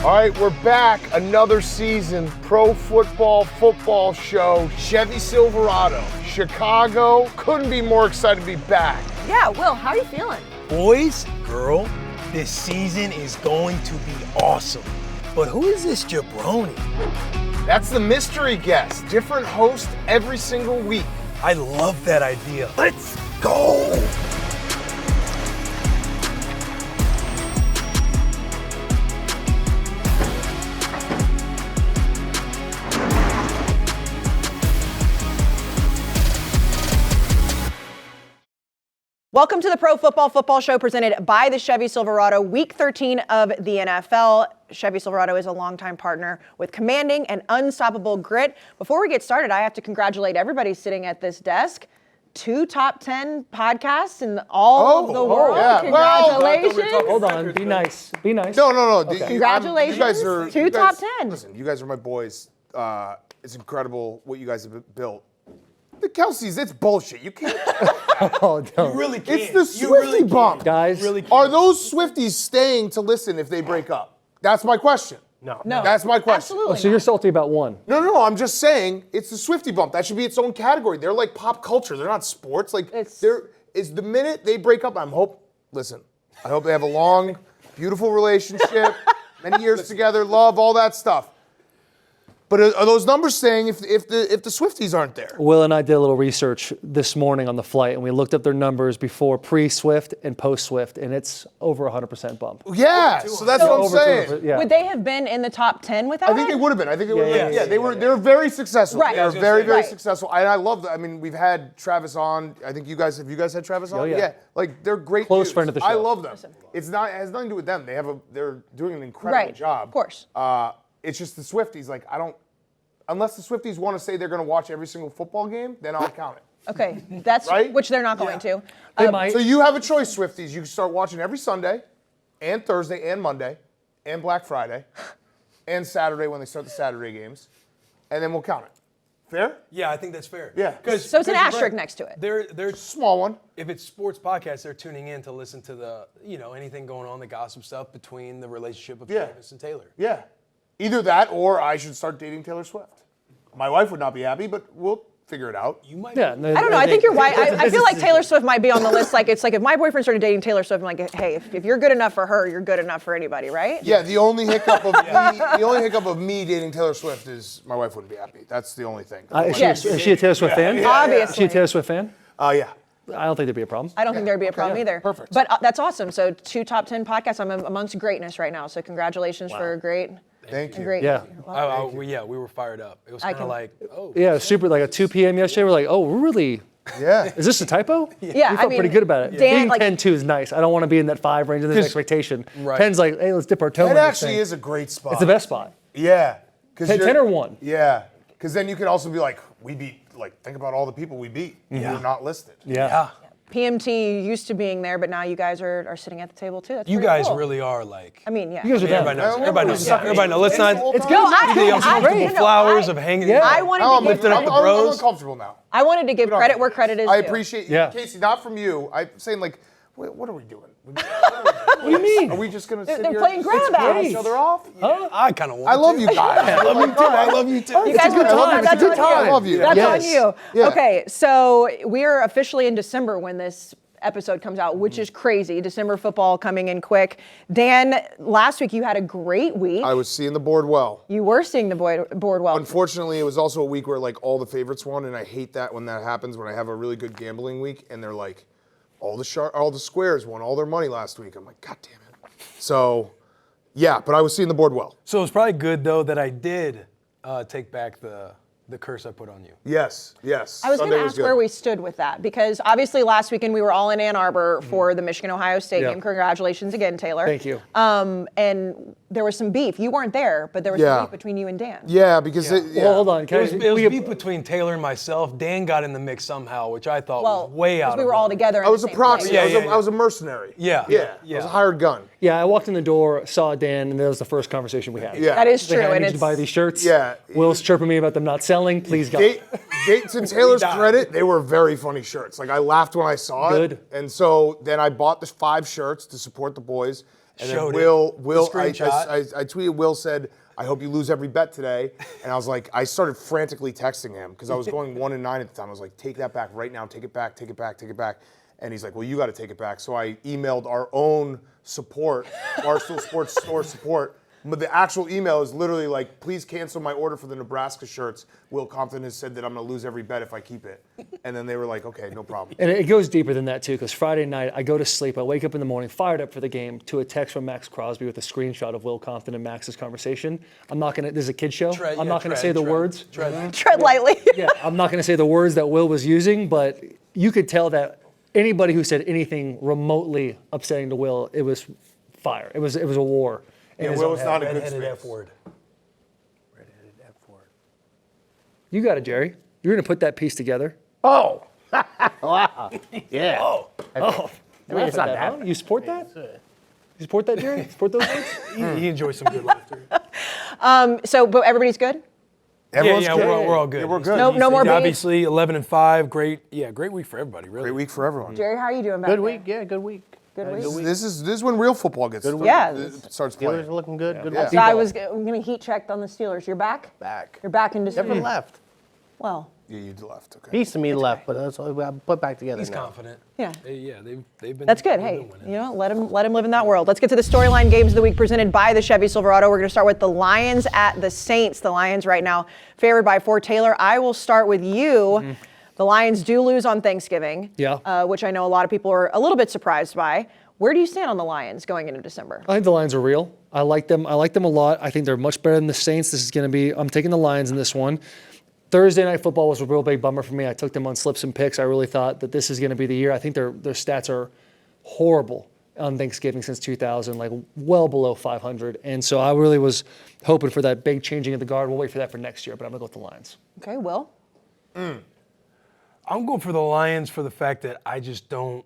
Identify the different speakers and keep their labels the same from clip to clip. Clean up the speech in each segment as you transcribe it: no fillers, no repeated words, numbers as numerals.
Speaker 1: All right, we're back. Another season. Pro football show. Chevy Silverado. Chicago. Couldn't be more excited to be back.
Speaker 2: Yeah, Will, how are you feeling?
Speaker 3: Boys, girl, this season is going to be awesome. But who is this jabroni?
Speaker 1: That's the mystery guest. Different host every single week.
Speaker 3: I love that idea. Let's go!
Speaker 2: Welcome to the Pro Football Show presented by the Chevy Silverado, Week 13 of the NFL. Chevy Silverado is a longtime partner with commanding and unstoppable grit. Before we get started, I have to congratulate everybody sitting at this desk. 2 top 10 podcasts in all of the world.
Speaker 1: Yeah.
Speaker 2: Congratulations.
Speaker 4: Hold on. Be nice. Be nice.
Speaker 1: No.
Speaker 4: Okay.
Speaker 2: Congratulations.
Speaker 1: You guys are
Speaker 2: 2 top 10.
Speaker 1: Listen, you guys are my boys. It's incredible what you guys have built. The Kayces, it's bullshit. You can't.
Speaker 4: Oh, no.
Speaker 3: You really can't.
Speaker 1: It's the Swifty bump.
Speaker 4: Guys,
Speaker 3: really can't.
Speaker 1: Are those Swifties staying to listen if they break up? That's my question.
Speaker 3: No.
Speaker 1: That's my question.
Speaker 2: Absolutely.
Speaker 4: so you're salty about one.
Speaker 1: No. I'm just saying it's the Swifty bump. That should be its own category. They're like pop culture. They're not sports. Like is the minute they break up. I hope they have a long, beautiful relationship, many years together, love, all that stuff. But are those numbers saying if the Swifties aren't there?
Speaker 4: Will and I did a little research this morning on the flight, and we looked up their numbers before pre-Swift and post-Swift, and it's over 100% bump.
Speaker 1: Yeah, so that's what I'm saying.
Speaker 4: Yeah.
Speaker 2: Would they have been in the top 10 without
Speaker 1: I think they would have been.
Speaker 4: Yeah,
Speaker 1: They were very successful.
Speaker 2: Right.
Speaker 1: They were very
Speaker 2: Right.
Speaker 1: successful. And I love that. I mean, we've had Travis on. I think you guys have had Travis on?
Speaker 4: Oh, yeah.
Speaker 1: Like they're great
Speaker 4: Close
Speaker 1: dudes.
Speaker 4: friend of the show.
Speaker 1: I love them. It has nothing to do with them. They're doing an incredible job.
Speaker 2: Of course.
Speaker 1: It's just the Swifties. Like unless the Swifties want to say they're going to watch every single football game, then I'll count it.
Speaker 2: Okay, that's
Speaker 1: Right?
Speaker 2: which they're not going to.
Speaker 4: They might.
Speaker 1: So you have a choice, Swifties. You can start watching every Sunday, and Thursday, and Monday, and Black Friday, and Saturday when they start the Saturday games, and then we'll count it. Fair?
Speaker 3: Yeah, I think that's fair.
Speaker 1: Yeah.
Speaker 2: So it's an asterisk next to it.
Speaker 3: They're
Speaker 1: Small one.
Speaker 3: If it's sports podcasts, they're tuning in to listen to the anything going on, the gossip stuff between the relationship of Travis and Taylor.
Speaker 1: Yeah. Either that or I should start dating Taylor Swift. My wife would not be happy, but we'll figure it out.
Speaker 3: You might.
Speaker 4: Yeah.
Speaker 2: I don't know. I think you're right. I feel like Taylor Swift might be on the list. Like it's like if my boyfriend started dating Taylor Swift, I'm like, hey, if you're good enough for her, you're good enough for anybody, right?
Speaker 1: Yeah. The only hiccup of me dating Taylor Swift is my wife wouldn't be happy. That's the only thing.
Speaker 4: Is she a Taylor Swift fan?
Speaker 2: Obviously.
Speaker 4: Is she a Taylor Swift fan?
Speaker 1: Yeah.
Speaker 4: I don't think there'd be a problem.
Speaker 2: I don't think there'd be a problem either.
Speaker 1: Perfect.
Speaker 2: But that's awesome. So 2 top 10 podcasts. I'm amongst greatness right now. So congratulations for a great.
Speaker 1: Thank you.
Speaker 2: Great.
Speaker 4: Yeah.
Speaker 3: We were fired up. It was kind of like, oh.
Speaker 4: Yeah, super. Like at 2 p.m. yesterday, we're like, oh, really?
Speaker 1: Yeah.
Speaker 4: Is this a typo?
Speaker 2: Yeah,
Speaker 4: We felt pretty good about it.
Speaker 2: Dan,
Speaker 4: Being 10-2 is nice. I don't want to be in that 5 range. There's expectation.
Speaker 3: Right.
Speaker 4: 10's like, hey, let's dip our toe in
Speaker 1: It
Speaker 4: this
Speaker 1: actually
Speaker 4: thing.
Speaker 1: is a great spot.
Speaker 4: It's the best spot.
Speaker 1: Yeah.
Speaker 4: 10 or 1.
Speaker 1: Yeah. Because then you can also be like, think about all the people we beat who are not listed.
Speaker 4: Yeah.
Speaker 2: PMT used to being there, but now you guys are sitting at the table too. That's
Speaker 3: You
Speaker 2: pretty
Speaker 3: guys
Speaker 2: cool.
Speaker 3: really are like.
Speaker 2: I mean, yeah.
Speaker 4: You guys are down.
Speaker 3: Everybody knows. Everybody knows. Let's not.
Speaker 4: It's good.
Speaker 2: No, I
Speaker 3: The uncomfortable flowers of hanging.
Speaker 4: Yeah.
Speaker 2: I wanted
Speaker 1: I'm
Speaker 2: to give
Speaker 3: lifting up the
Speaker 1: I'm
Speaker 3: bros.
Speaker 1: uncomfortable now.
Speaker 2: I wanted to give credit where credit is
Speaker 1: I
Speaker 2: due.
Speaker 1: appreciate you.
Speaker 4: Yeah.
Speaker 1: Kayce, not from you. I'm saying like, wait, what are we doing?
Speaker 4: What do you mean?
Speaker 1: Are we just going to sit
Speaker 2: They're
Speaker 1: here
Speaker 2: playing grab
Speaker 1: and
Speaker 2: outs.
Speaker 1: each other off?
Speaker 3: I kind of want.
Speaker 1: I love you guys.
Speaker 3: I love you too. I love you too.
Speaker 2: You guys
Speaker 4: a good
Speaker 2: were
Speaker 4: time.
Speaker 2: That's
Speaker 4: It's a good
Speaker 2: on you.
Speaker 4: time.
Speaker 1: I love you.
Speaker 2: That's
Speaker 4: Yes.
Speaker 2: on you.
Speaker 1: Yeah.
Speaker 2: Okay, so we're officially in December when this episode comes out, which is crazy. December football coming in quick. Dan, last week you had a great week.
Speaker 1: I was seeing the board well.
Speaker 2: You were seeing the board well.
Speaker 1: Unfortunately, it was also a week where like all the favorites won, and I hate that when that happens. When I have a really good gambling week, and they're like, all the squares won all their money last week. I'm like, God damn it. So, yeah, but I was seeing the board well.
Speaker 3: So it was probably good though that I did take back the curse I put on you.
Speaker 1: Yes.
Speaker 2: I was going to ask where we stood with that because obviously last weekend we were all in Ann Arbor for the Michigan-Ohio State game. Congratulations again, Taylor.
Speaker 4: Thank you.
Speaker 2: And there was some beef. You weren't there, but there was some beef between you and Dan.
Speaker 1: Yeah, because
Speaker 4: Well, hold on.
Speaker 3: It was beef between Taylor and myself. Dan got in the mix somehow, which I thought was way out.
Speaker 2: We were all together.
Speaker 1: I was a proxy.
Speaker 3: Yeah,
Speaker 1: I was a mercenary.
Speaker 3: Yeah.
Speaker 1: I was a hired gun.
Speaker 4: Yeah, I walked in the door, saw Dan, and that was the first conversation we had.
Speaker 1: Yeah.
Speaker 2: That is
Speaker 4: They
Speaker 2: true,
Speaker 4: had, I
Speaker 2: and
Speaker 4: need you to buy these shirts.
Speaker 1: Yeah.
Speaker 4: Will's chirping me about them not selling. Please, God.
Speaker 1: To Taylor's credit, they were very funny shirts. Like I laughed when I saw it.
Speaker 4: Good.
Speaker 1: And so then I bought the 5 shirts to support the boys. And
Speaker 3: Showed
Speaker 1: then
Speaker 3: it.
Speaker 1: Will,
Speaker 3: The
Speaker 1: I
Speaker 3: screenshot.
Speaker 1: tweeted, Will said, I hope you lose every bet today. And I was like, I started frantically texting him because I was going 1-9 at the time. I was like, take that back right now. Take it back, take it back, take it back. And he's like, well, you got to take it back. So I emailed our own support, Barstool Sports Store support. But the actual email is literally like, please cancel my order for the Nebraska shirts. Will Compton has said that I'm going to lose every bet if I keep it. And then they were like, okay, no problem.
Speaker 4: And it goes deeper than that, too, because Friday night, I go to sleep. I wake up in the morning, fired up for the game, to a text from Max Crosby with a screenshot of Will Compton and Max's conversation. I'm not going to, this is a kid show. I'm not going to say the words.
Speaker 2: Tread lightly.
Speaker 4: Yeah, I'm not going to say the words that Will was using, but you could tell that anybody who said anything remotely upsetting to Will, it was fire. It was a war.
Speaker 1: Yeah, Will was not a good
Speaker 3: Red-headed
Speaker 1: space.
Speaker 3: F-word. Red-headed F-word.
Speaker 4: You got it, Jerry. You're going to put that piece together.
Speaker 5: Oh, wow. Yeah.
Speaker 3: Oh.
Speaker 5: I mean, it's not that.
Speaker 4: Huh? You support that? You support that, Jerry? Support those words?
Speaker 3: He enjoys some good laughter.
Speaker 2: But everybody's good?
Speaker 1: Everyone's
Speaker 3: yeah,
Speaker 1: good.
Speaker 3: we're all good.
Speaker 1: Yeah, we're good.
Speaker 2: No more beef?
Speaker 3: Obviously, 11-5, great week for everybody, really.
Speaker 1: Great week for everyone.
Speaker 2: Jerry, how are you doing back
Speaker 5: Good
Speaker 2: there?
Speaker 5: week. Yeah, good week.
Speaker 2: Good week?
Speaker 1: This is when real football gets started.
Speaker 2: Yeah.
Speaker 1: Starts
Speaker 5: Steelers
Speaker 1: playing.
Speaker 5: are looking good. Good
Speaker 1: Yeah.
Speaker 5: week.
Speaker 2: So I was going to heat check on the Steelers. You're back?
Speaker 5: Back.
Speaker 2: You're back in December?
Speaker 5: Never left.
Speaker 2: Well,
Speaker 1: Yeah, you left. Okay.
Speaker 5: Piece of me left, but that's all I put back together
Speaker 3: He's
Speaker 5: now.
Speaker 3: confident.
Speaker 2: yeah.
Speaker 3: They've been.
Speaker 2: That's good.
Speaker 3: they've
Speaker 2: Hey,
Speaker 3: been winning.
Speaker 2: you know, let him live in that world. Let's get to the storyline games of the week presented by the Chevy Silverado. We're going to start with the Lions at the Saints. The Lions right now favored by 4. Taylor, I will start with you. The Lions do lose on Thanksgiving, which I know a lot of people are a little bit surprised by. Where do you stand on the Lions going into December?
Speaker 4: I think the Lions are real. I like them. I like them a lot. I think they're much better than the Saints. This is going to be, I'm taking the Lions in this one. Thursday Night Football was a real big bummer for me. I took them on slips and picks. I really thought that this is going to be the year. I think their stats are horrible on Thanksgiving since 2000, like well below 500. And so I really was hoping for that big changing of the guard. We'll wait for that for next year, but I'm going to go with the Lions.
Speaker 2: Okay, Will?
Speaker 3: I'm going for the Lions for the fact that I just don't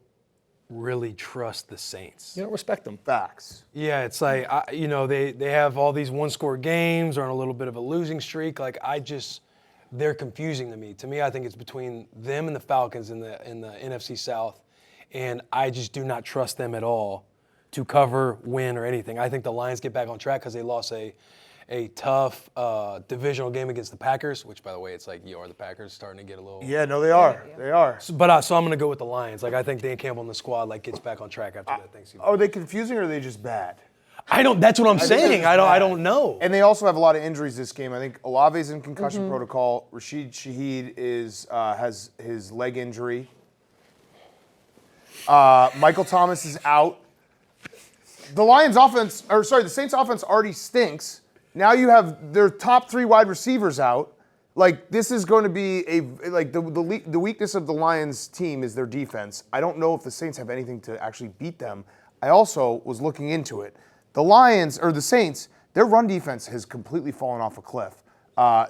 Speaker 3: really trust the Saints.
Speaker 4: You don't respect them.
Speaker 1: Facts.
Speaker 3: Yeah, it's like, they have all these one-score games, are on a little bit of a losing streak. Like, they're confusing to me. To me, I think it's between them and the Falcons in the NFC South, and I just do not trust them at all to cover, win, or anything. I think the Lions get back on track because they lost a tough divisional game against the Packers, which, by the way, it's like, are the Packers starting to get a little...
Speaker 1: Yeah, no, they are. They are.
Speaker 3: So I'm going to go with the Lions. Like, I think Dan Campbell and the squad gets back on track after that Thanksgiving.
Speaker 1: Are they confusing or are they just bad?
Speaker 3: That's what I'm
Speaker 1: think they're
Speaker 3: saying.
Speaker 1: just
Speaker 3: I
Speaker 1: bad.
Speaker 3: don't know.
Speaker 1: And they also have a lot of injuries this game. I think Olave's in concussion protocol. Rashid Shaheed has his leg injury. Michael Thomas is out. The Saints offense already stinks. Now you have their top 3 wide receivers out. Like, this is going to be the weakness of the Lions team is their defense. I don't know if the Saints have anything to actually beat them. I also was looking into it. The Saints, their run defense has completely fallen off a cliff.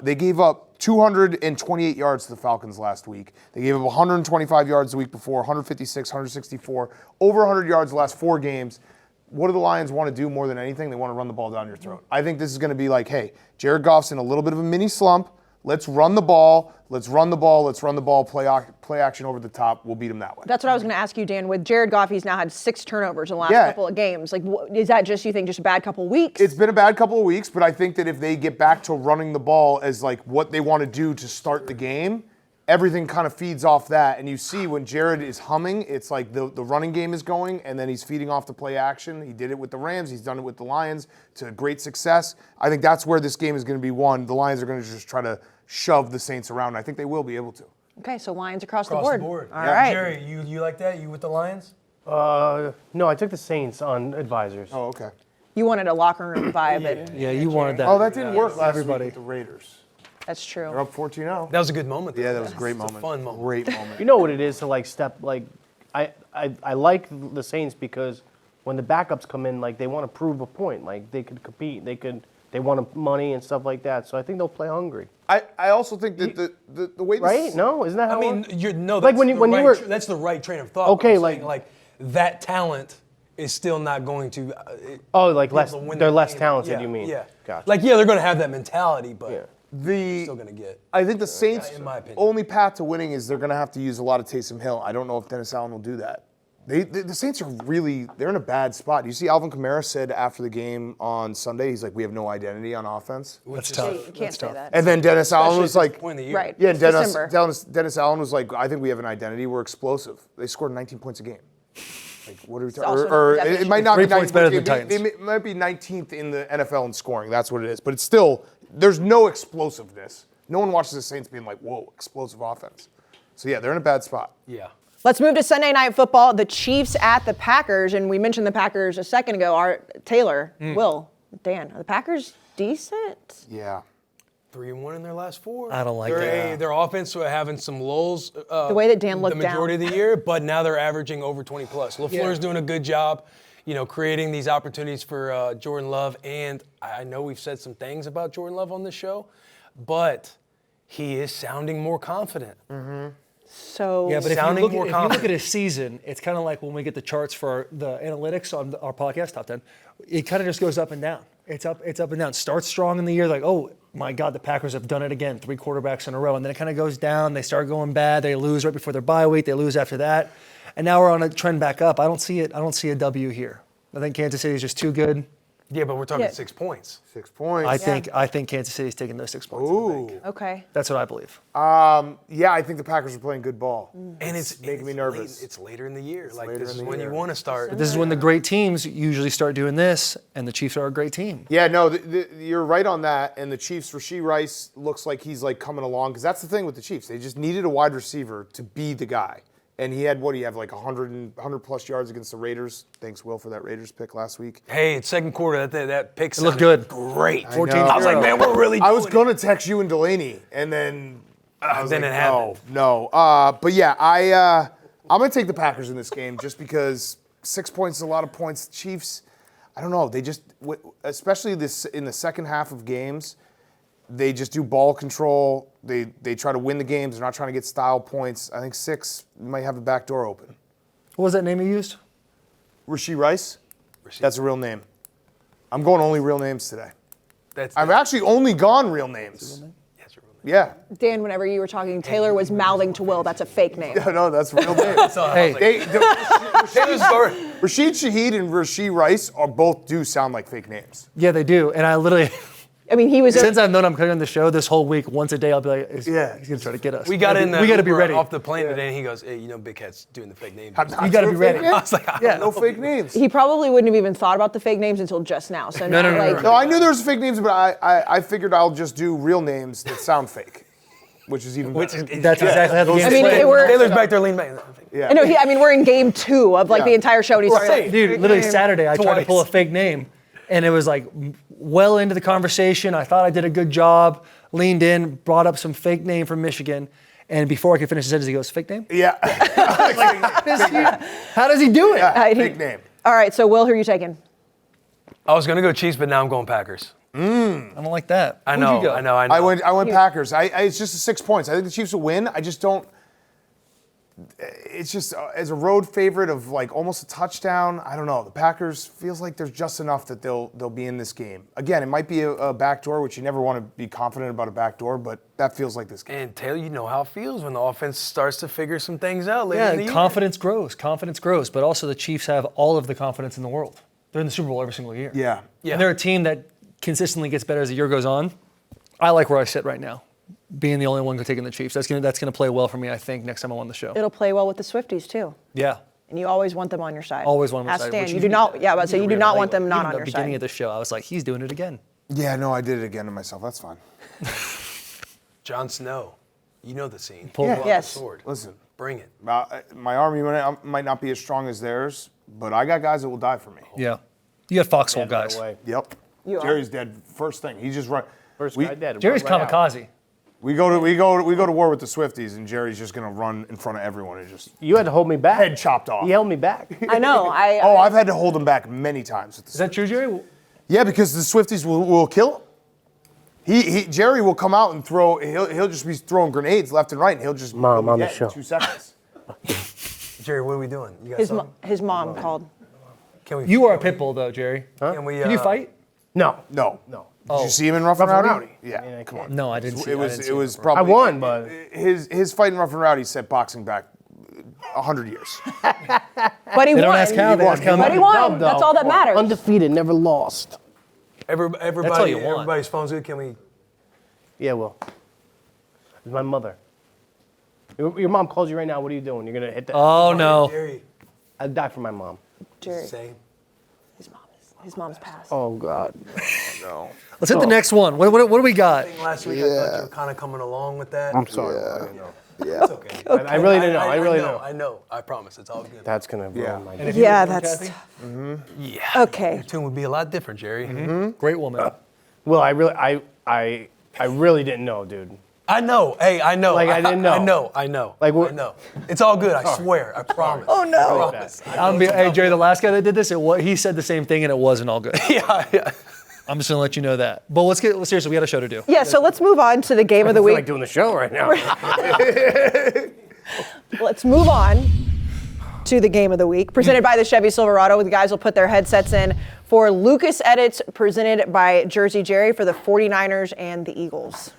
Speaker 1: They gave up 228 yards to the Falcons last week. They gave up 125 yards the week before, 156, 164, over 100 yards the last 4 games. What do the Lions want to do more than anything? They want to run the ball down your throat. I think this is going to be like, hey, Jared Goff's in a little bit of a mini slump. Let's run the ball. Let's run the ball. Let's run the ball. Play action over the top. We'll beat them that way.
Speaker 2: That's what I was going to ask you, Dan. With Jared Goff, he's now had 6 turnovers in the last couple of games. Like, is that just, you think, just a bad couple of weeks?
Speaker 1: It's been a bad couple of weeks, but I think that if they get back to running the ball as like what they want to do to start the game, everything kind of feeds off that. And you see when Jared is humming, it's like the running game is going, and then he's feeding off the play action. He did it with the Rams. He's done it with the Lions to great success. I think that's where this game is going to be won. The Lions are going to just try to shove the Saints around. I think they will be able to.
Speaker 2: Okay, so Lions across the
Speaker 3: Across
Speaker 2: board.
Speaker 3: the board.
Speaker 2: All right.
Speaker 3: Jerry, you like that? You with the Lions?
Speaker 5: No, I took the Saints on advisors.
Speaker 1: Oh, okay.
Speaker 2: You wanted a locker room vibe. And
Speaker 4: Yeah, you wanted that.
Speaker 1: Oh, that didn't work last
Speaker 4: Everybody.
Speaker 1: week with the Raiders.
Speaker 2: that's true.
Speaker 1: They're up 14-0.
Speaker 3: That was a good moment.
Speaker 1: Yeah, that was a great
Speaker 3: It's
Speaker 1: moment.
Speaker 3: a fun moment.
Speaker 1: Great moment.
Speaker 5: You know what it is to I like the Saints because when the backups come in, like they want to prove a point. Like they could compete. They want money and stuff like that. So I think they'll play hungry.
Speaker 1: I also think that the way
Speaker 5: Right? No, isn't that how?
Speaker 3: I mean,
Speaker 5: Like
Speaker 3: that's
Speaker 5: when you were-
Speaker 3: that's the right train of thought.
Speaker 5: Okay,
Speaker 3: I'm
Speaker 5: like-
Speaker 3: saying, that talent is still not going to.
Speaker 5: like
Speaker 3: be
Speaker 5: less,
Speaker 3: able to win
Speaker 5: they're
Speaker 3: the
Speaker 5: less
Speaker 3: game.
Speaker 5: talented.
Speaker 3: Yeah,
Speaker 5: You mean?
Speaker 3: Yeah.
Speaker 5: Gotcha.
Speaker 3: They're going to have that mentality, but
Speaker 5: Yeah.
Speaker 3: still going to get.
Speaker 1: I think the Saints'
Speaker 3: in my opinion.
Speaker 1: only path to winning is they're going to have to use a lot of Taysom Hill. I don't know if Dennis Allen will do that. The Saints are they're in a bad spot. You see Alvin Kamara said after the game on Sunday, he's like, we have no identity on offense.
Speaker 4: That's tough.
Speaker 2: You can't say that.
Speaker 1: And then Dennis Allen was like,
Speaker 3: point of the year.
Speaker 2: Right.
Speaker 1: yeah,
Speaker 2: It's
Speaker 1: Dennis Allen was like, I think we have an identity. We're explosive. They scored 19 points a game. Like, what are we talking?
Speaker 2: also
Speaker 1: Or
Speaker 2: definition.
Speaker 1: it might not
Speaker 4: 3
Speaker 1: be 19
Speaker 4: points better
Speaker 1: points a
Speaker 4: than
Speaker 1: game.
Speaker 4: Titans.
Speaker 1: They might be 19th in the NFL in scoring. That's what it is. But it's still, there's no explosiveness. No one watches the Saints being like, whoa, explosive offense. So yeah, they're in a bad spot.
Speaker 3: Yeah.
Speaker 2: Let's move to Sunday Night Football. The Chiefs at the Packers, and we mentioned the Packers a second ago. Will, Dan, are the Packers decent?
Speaker 1: Yeah.
Speaker 3: 3-1 in their last 4.
Speaker 4: I don't like that.
Speaker 3: Their offense was having some lulls.
Speaker 2: The way that Dan looked
Speaker 3: the majority
Speaker 2: down.
Speaker 3: of the year, but now they're averaging over 20 plus. LaFleur's doing a good job, creating these opportunities for Jordan Love. And I know we've said some things about Jordan Love on this show, but he is sounding more confident.
Speaker 2: So
Speaker 4: Yeah, but if you,
Speaker 3: Sounding
Speaker 4: look
Speaker 3: more
Speaker 4: at, if you look
Speaker 3: confident.
Speaker 4: at his season, it's kind of like when we get the charts for the analytics on our podcast, Top 10, it kind of just goes up and down. It's up and down. Starts strong in the year, like, oh, my God, the Packers have done it again, 3 quarterbacks in a row. And then it kind of goes down. They start going bad. They lose right before their bye week. They lose after that. And now we're on a trend back up. I don't see it. I don't see a W here. I think Kansas City is just too good.
Speaker 3: Yeah, but we're talking
Speaker 2: Yeah.
Speaker 3: 6 points.
Speaker 1: 6 points.
Speaker 4: I think Kansas City's taking those 6 points.
Speaker 1: Ooh.
Speaker 2: okay.
Speaker 4: That's what I believe.
Speaker 1: Yeah, I think the Packers are playing good ball.
Speaker 3: And it's
Speaker 1: making me nervous.
Speaker 3: It's later in the year. Like,
Speaker 1: later
Speaker 3: this
Speaker 1: in
Speaker 3: is
Speaker 1: the
Speaker 3: when
Speaker 1: year.
Speaker 3: you want to start.
Speaker 4: This is when the great teams usually start doing this, and the Chiefs are a great team.
Speaker 1: Yeah, no, you're right on that. And the Chiefs, Rashee Rice looks like he's like coming along because that's the thing with the Chiefs. They just needed a wide receiver to be the guy. And he had, what do you have, like 100 plus yards against the Raiders? Thanks, Will, for that Raiders pick last week.
Speaker 3: Hey, it's second quarter. That pick
Speaker 4: looked
Speaker 3: sounded
Speaker 4: good.
Speaker 3: Great.
Speaker 4: 14
Speaker 1: know.
Speaker 3: I was like, man, we're really
Speaker 1: I was
Speaker 3: doing
Speaker 1: going to text you and Delaney, and then I was
Speaker 3: then
Speaker 1: like,
Speaker 3: it happened.
Speaker 1: No. But yeah, I'm going to take the Packers in this game just because 6 points is a lot of points. Chiefs, I don't know. They just, especially in the second half of games, they just do ball control. They try to win the games. They're not trying to get style points. I think 6 might have the back door open.
Speaker 4: What was that name you used?
Speaker 1: Rashee Rice? That's a real name. I'm going only real names today.
Speaker 3: That's
Speaker 1: I've actually only gone real names.
Speaker 3: That's your real name.
Speaker 1: Yeah.
Speaker 2: Dan, whenever you were talking, Taylor was mouthing to Will, that's a fake name.
Speaker 1: No, that's a real name.
Speaker 4: Hey,
Speaker 1: Rashid Shaheed and Rashee Rice both do sound like fake names.
Speaker 4: yeah, they do. And I literally,
Speaker 2: I mean, he was
Speaker 4: since I've known I'm coming on the show this whole week, once a day, I'll be like, he's going to try to get us.
Speaker 3: We got in.
Speaker 4: We got to be
Speaker 3: Uber
Speaker 4: ready.
Speaker 3: off the plane today, and he goes, "Hey, Big Cat's doing the fake name."
Speaker 4: You got to be ready.
Speaker 3: I was like,
Speaker 4: Yeah.
Speaker 1: No fake names.
Speaker 2: he probably wouldn't have even thought about the fake names until just now. So
Speaker 4: No,
Speaker 2: now,
Speaker 4: no, no,
Speaker 2: like,
Speaker 1: No, I knew there was fake names, but I figured I'll just do real names that sound fake, which is even better.
Speaker 4: That's exactly how the game's
Speaker 2: I mean,
Speaker 4: played.
Speaker 2: it were-
Speaker 3: Taylor's back there leaning back.
Speaker 1: Yeah.
Speaker 2: I know. I mean, we're in game 2 of like the entire show. And he's already like,
Speaker 4: Dude, literally Saturday, I tried to
Speaker 3: Twice.
Speaker 4: pull a fake name, and it was like well into the conversation. I thought I did a good job, leaned in, brought up some fake name from Michigan, and before I could finish the sentence, he goes, "Fake name?
Speaker 1: Yeah.
Speaker 4: How does he do it?"
Speaker 1: Fake name.
Speaker 2: all right, so Will, who are you taking?
Speaker 3: I was gonna go Chiefs, but now I'm going Packers.
Speaker 4: I don't like that.
Speaker 3: I
Speaker 4: Who'd
Speaker 3: know.
Speaker 4: you go?
Speaker 3: I know.
Speaker 1: I went Packers. It's just 6 points. I think the Chiefs will win. I just don't. It's just as a road favorite of like almost a touchdown. I don't know. The Packers feels like there's just enough that they'll be in this game. Again, it might be a backdoor, which you never want to be confident about a backdoor, but that feels like this game.
Speaker 3: And Taylor, you know how it feels when the offense starts to figure some things out later in the
Speaker 4: Yeah,
Speaker 3: year.
Speaker 4: confidence grows, but also the Chiefs have all of the confidence in the world. They're in the Super Bowl every single year.
Speaker 1: Yeah.
Speaker 3: Yeah.
Speaker 4: And they're a team that consistently gets better as the year goes on. I like where I sit right now, being the only one taking the Chiefs. That's gonna play well for me, I think, next time I'm on the show.
Speaker 2: It'll play well with the Swifties too.
Speaker 4: Yeah.
Speaker 2: And you always want them on your side.
Speaker 4: Always want them on
Speaker 2: Ask
Speaker 4: my side,
Speaker 2: Dan.
Speaker 4: which
Speaker 2: You
Speaker 4: you
Speaker 2: do
Speaker 4: did.
Speaker 2: not. Yeah, but so you do not want them not
Speaker 4: Even
Speaker 2: on
Speaker 4: the
Speaker 2: your
Speaker 4: beginning
Speaker 2: side.
Speaker 4: of the show, I was like, he's doing it again.
Speaker 1: Yeah, no, I did it again to myself. That's fine.
Speaker 3: Jon Snow, you know the scene.
Speaker 4: Pull
Speaker 1: Yeah.
Speaker 3: out
Speaker 2: Yes.
Speaker 3: the sword.
Speaker 1: Listen,
Speaker 3: Bring it.
Speaker 1: my army might not be as strong as theirs, but I got guys that will die for me.
Speaker 4: Yeah. You have foxhole
Speaker 5: Yeah, no
Speaker 4: guys.
Speaker 5: way.
Speaker 1: Yep.
Speaker 2: You are.
Speaker 1: Jerry's dead first thing. He just run.
Speaker 5: First
Speaker 1: We-
Speaker 5: guy dead.
Speaker 4: Jerry's
Speaker 5: right out.
Speaker 4: kamikaze.
Speaker 1: We go to war with the Swifties, and Jerry's just gonna run in front of everyone and just
Speaker 5: You had to hold me back.
Speaker 1: head chopped off.
Speaker 5: He held me back.
Speaker 2: I know.
Speaker 1: Oh, I've had to hold him back many times.
Speaker 4: Is that true, Jerry?
Speaker 1: Yeah, because the Swifties will kill him. Jerry will come out and throw. He'll just be throwing grenades left and right, and he'll just
Speaker 5: Mom,
Speaker 1: go
Speaker 5: on the
Speaker 1: get in
Speaker 5: show.
Speaker 1: 2 seconds.
Speaker 3: Jerry, what are we doing? You got
Speaker 2: his
Speaker 3: something?
Speaker 2: his mom called.
Speaker 3: Can we?
Speaker 4: You are a pit bull, though, Jerry.
Speaker 3: Can we?
Speaker 4: Can you fight?
Speaker 5: No.
Speaker 1: No.
Speaker 5: No.
Speaker 1: Did you see him in Rough and
Speaker 5: Rough and
Speaker 1: Rowdy?
Speaker 5: Rowdy.
Speaker 1: Yeah.
Speaker 5: I mean, I
Speaker 1: Come
Speaker 5: can't.
Speaker 1: on.
Speaker 4: No, I didn't see
Speaker 1: It was
Speaker 4: I
Speaker 1: probably.
Speaker 5: I won, but
Speaker 1: his fight in Rough and Rowdy set boxing back 100 years.
Speaker 2: But he
Speaker 4: They
Speaker 2: won.
Speaker 4: don't ask how, they ask how
Speaker 2: But he
Speaker 4: many.
Speaker 2: won. That's all that matters.
Speaker 5: Undefeated, never lost.
Speaker 3: Everybody,
Speaker 4: you want.
Speaker 3: everybody's phone's good. Can we?
Speaker 5: Yeah, well, it's my mother. Your mom calls you right now. What are you doing? You're gonna hit that?
Speaker 4: Oh no.
Speaker 3: Jerry,
Speaker 5: I'd die for my mom.
Speaker 2: Jerry,
Speaker 3: same.
Speaker 2: his mom's passed.
Speaker 5: Oh God.
Speaker 1: No.
Speaker 4: Let's hit the next one. What do we got?
Speaker 3: Last week I thought you were kind of coming along with that.
Speaker 5: I'm sorry. I didn't know.
Speaker 1: Yeah.
Speaker 3: It's okay.
Speaker 5: I really didn't know. I really didn't know.
Speaker 3: I know. I promise. It's all good.
Speaker 5: That's gonna ruin my day.
Speaker 2: Yeah, that's
Speaker 3: Yeah.
Speaker 2: okay.
Speaker 3: Your tune would be a lot different, Jerry.
Speaker 4: Great woman.
Speaker 5: Well, I really didn't know, dude.
Speaker 3: I know. Hey, I know.
Speaker 5: Like, I didn't know.
Speaker 3: I know.
Speaker 5: Like,
Speaker 3: I know. It's all good. I swear. I promise.
Speaker 2: Oh no.
Speaker 3: I promise.
Speaker 4: Hey, Jerry, the last guy that did this, he said the same thing and it wasn't all good.
Speaker 3: Yeah.
Speaker 4: I'm just gonna let you know that. But seriously, we got a show to do.
Speaker 2: Yeah, so let's move on to the game of the
Speaker 5: I feel
Speaker 2: week.
Speaker 5: like doing the show right now.
Speaker 2: Let's move on to the game of the week, presented by the Chevy Silverado. The guys will put their headsets in for Lucas Edits, presented by Jersey Jerry for the 49ers and the Eagles.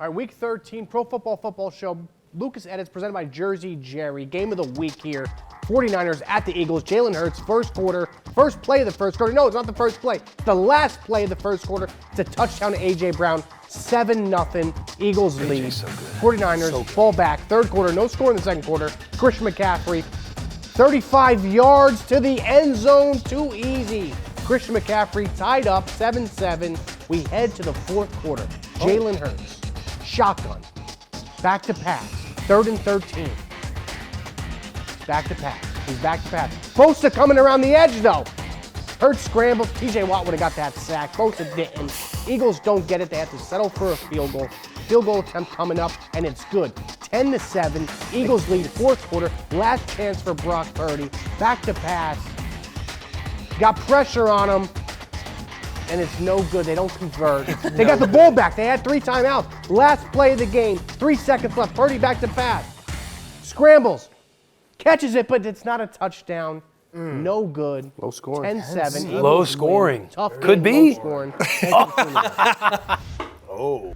Speaker 5: All right, Week 13 Pro Football Show. Lucas Edits presented by Jersey Jerry. Game of the week here. 49ers at the Eagles. Jalen Hurts, first quarter, first play of the first quarter. No, it's not the first play. It's the last play of the first quarter. It's a touchdown to A.J. Brown. 7-0. Eagles lead. 49ers fall back. Third quarter, no score in the second quarter. Christian McCaffrey, 35 yards to the end zone. Too easy. Christian McCaffrey tied up 7-7. We head to the fourth quarter. Jalen Hurts, shotgun, back to pass, 3rd and 13. Back to pass. He's back to pass. Bosa coming around the edge though. Hurts scrambles. TJ Watt would have got that sack. Bosa didn't. Eagles don't get it. They have to settle for a field goal. Field goal attempt coming up, and it's good. 10-7. Eagles lead fourth quarter. Last chance for Brock Purdy. Back to pass. Got pressure on him, and it's no good. They don't convert. They got the ball back. They had 3 timeouts. Last play of the game. 3 seconds left. Purdy back to pass. Scrambles. Catches it, but it's not a touchdown. No good.
Speaker 1: Low scoring.
Speaker 5: 10-7. Eagles
Speaker 3: Low
Speaker 5: win.
Speaker 3: scoring.
Speaker 5: Tough
Speaker 3: Could
Speaker 5: game,
Speaker 3: be.
Speaker 5: Low scoring.
Speaker 1: Oh.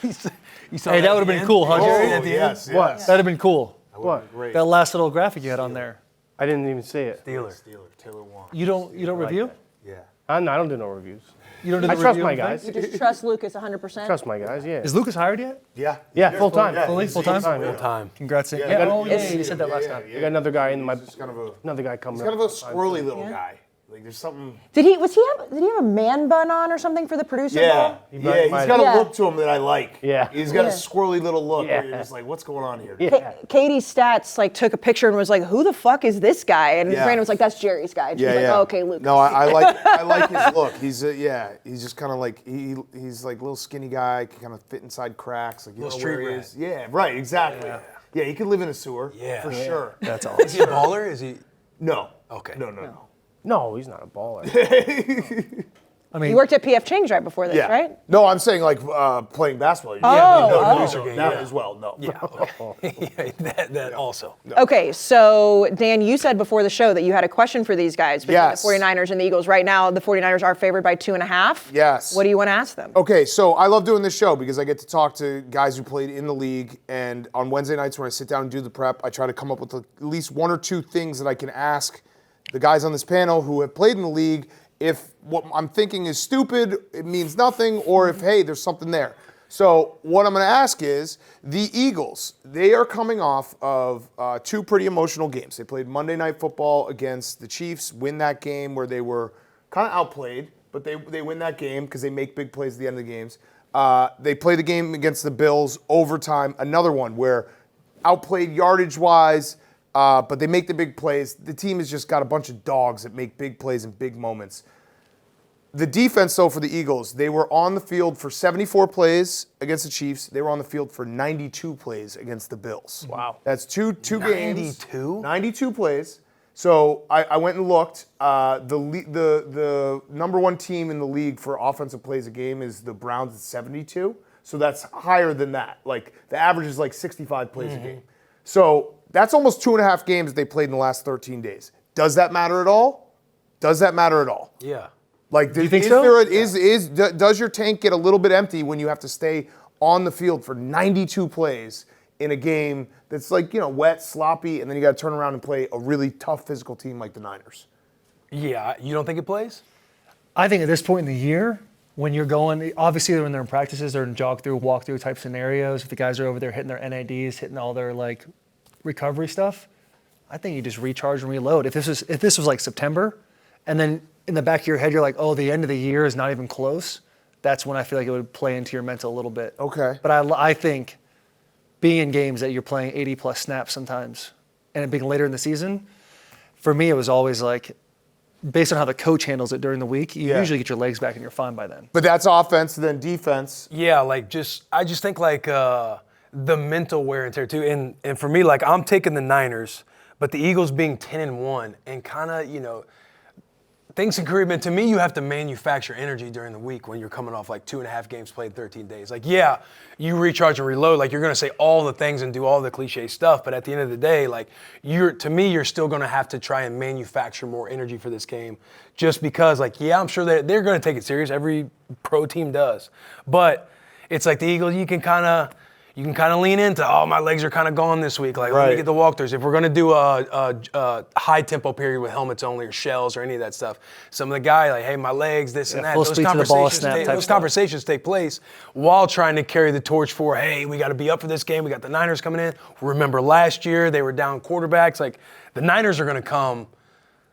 Speaker 4: Hey, that would have been cool, huh, Jerry?
Speaker 1: Oh, yes.
Speaker 5: What?
Speaker 4: That'd have been cool.
Speaker 5: What?
Speaker 1: Great.
Speaker 4: That last little graphic you had on there.
Speaker 5: I didn't even see it.
Speaker 1: Steeler. Taylor Warren.
Speaker 4: You don't review?
Speaker 1: Yeah.
Speaker 5: I don't do no reviews.
Speaker 4: You don't do
Speaker 5: I
Speaker 4: the
Speaker 5: trust
Speaker 4: review
Speaker 5: my
Speaker 4: of the
Speaker 5: guys.
Speaker 4: thing?
Speaker 2: You just trust Lucas 100%?
Speaker 5: Trust my guys, yeah.
Speaker 4: Is Lucas hired yet?
Speaker 1: Yeah.
Speaker 5: Yeah, full time.
Speaker 4: Fully? Full time?
Speaker 3: Full time.
Speaker 4: Congrats.
Speaker 1: Yeah,
Speaker 4: You said that last time.
Speaker 5: We got another guy in my.
Speaker 1: He's kind of a
Speaker 5: Another guy coming
Speaker 1: kind
Speaker 5: up.
Speaker 1: of a squirrely little guy. Like there's something.
Speaker 2: Did he have a man bun on or something for the producer
Speaker 1: Yeah.
Speaker 2: ball?
Speaker 1: Yeah. He's
Speaker 5: might
Speaker 1: got a
Speaker 2: have.
Speaker 1: look to him that I like.
Speaker 5: Yeah.
Speaker 1: He's got
Speaker 2: Yeah.
Speaker 1: a squirrely little look. Where
Speaker 5: Yeah.
Speaker 1: you're just like, what's going on here?
Speaker 5: Yeah.
Speaker 2: Katie Stats took a picture and was like, "Who the fuck is this guy?" And
Speaker 1: Yeah.
Speaker 2: Brandon was like, "That's Jerry's guy." And she's
Speaker 1: Yeah,
Speaker 2: like,
Speaker 1: yeah.
Speaker 2: "Oh, okay, Lucas."
Speaker 1: No, I like his look. He's he's just kind of like he's like a little skinny guy, can kind of fit inside cracks. Like you
Speaker 3: Little
Speaker 1: know where
Speaker 3: street
Speaker 1: he
Speaker 3: rat.
Speaker 1: is. Yeah, right, exactly. Yeah, he could live in a sewer.
Speaker 3: Yeah.
Speaker 1: for
Speaker 3: Yeah.
Speaker 1: sure.
Speaker 4: That's all.
Speaker 3: Is he a baller? Is he?
Speaker 1: No.
Speaker 3: Okay.
Speaker 1: No.
Speaker 5: No, he's not a baller.
Speaker 4: I mean,
Speaker 2: You worked at PF Chang's right before this,
Speaker 1: Yeah.
Speaker 2: right?
Speaker 1: No, I'm saying like playing basketball.
Speaker 2: Oh,
Speaker 1: That as well. No.
Speaker 3: Yeah. Okay. Yeah, that also.
Speaker 2: Okay, so Dan, you said before the show that you had a question for these guys between
Speaker 1: Yes.
Speaker 2: the 49ers and the Eagles. Right now, the 49ers are favored by 2.5.
Speaker 1: Yes.
Speaker 2: What do you want to ask them?
Speaker 1: Okay, so I love doing this show because I get to talk to guys who played in the league, and on Wednesday nights when I sit down and do the prep, I try to come up with at least 1 or 2 things that I can ask the guys on this panel who have played in the league if what I'm thinking is stupid, it means nothing, or if, hey, there's something there. So what I'm going to ask is, the Eagles, they are coming off of 2 pretty emotional games. They played Monday Night Football against the Chiefs, win that game where they were kind of outplayed, but they win that game because they make big plays at the end of the games. They play the game against the Bills, overtime, another one where outplayed yardage-wise, but they make the big plays. The team has just got a bunch of dogs that make big plays in big moments. The defense, though, for the Eagles, they were on the field for 74 plays against the Chiefs. They were on the field for 92 plays against the Bills.
Speaker 5: Wow.
Speaker 1: That's two games.
Speaker 3: 92?
Speaker 1: 92 plays. So I went and looked. The number 1 team in the league for offensive plays a game is the Browns at 72. So that's higher than that. Like the average is like 65 plays a game. So that's almost 2.5 games that they played in the last 13 days. Does that matter at all? Does that matter at all?
Speaker 3: Yeah.
Speaker 1: Like,
Speaker 4: you think so?
Speaker 1: Does your tank get a little bit empty when you have to stay on the field for 92 plays in a game that's like, wet, sloppy, and then you got to turn around and play a really tough physical team like the Niners.
Speaker 3: Yeah, you don't think it plays?
Speaker 4: I think at this point in the year, when you're going, obviously when they're in practices, they're in jog-through, walk-through type scenarios. If the guys are over there hitting their NADs, hitting all their like recovery stuff, I think you just recharge and reload. If this was like September, and then in the back of your head you're like, oh, the end of the year is not even close, that's when I feel like it would play into your mental a little bit.
Speaker 1: Okay.
Speaker 4: But I think being in games that you're playing 80-plus snaps sometimes, and it being later in the season, for me it was always like, based on how the coach handles it during the week, you usually get your legs back and you're fine by then.
Speaker 1: But that's offense, then defense.
Speaker 3: Yeah, I just think like the mental wear and tear too. And for me, like I'm taking the Niners, but the Eagles being 10-1 and kind of, things in Caribbean, to me, you have to manufacture energy during the week when you're coming off like 2.5 games played in 13 days. Like, yeah, you recharge and reload. Like, you're going to say all the things and do all the cliche stuff. But at the end of the day, like, to me, you're still going to have to try and manufacture more energy for this game just because, like, yeah, I'm sure that they're going to take it serious. Every pro team does. But it's like the Eagles, you can kind of lean into, oh, my legs are kind of gone this week. Like, let me get the walkthroughs. If we're going to do a high-tempo period with helmets only or shells or any of that stuff, some of the guy, like, hey, my legs, this and that. Those conversations take place while trying to carry the torch for, hey, we got to be up for this game. We got the Niners coming in. Remember last year, they were down quarterbacks. Like, the Niners are going to come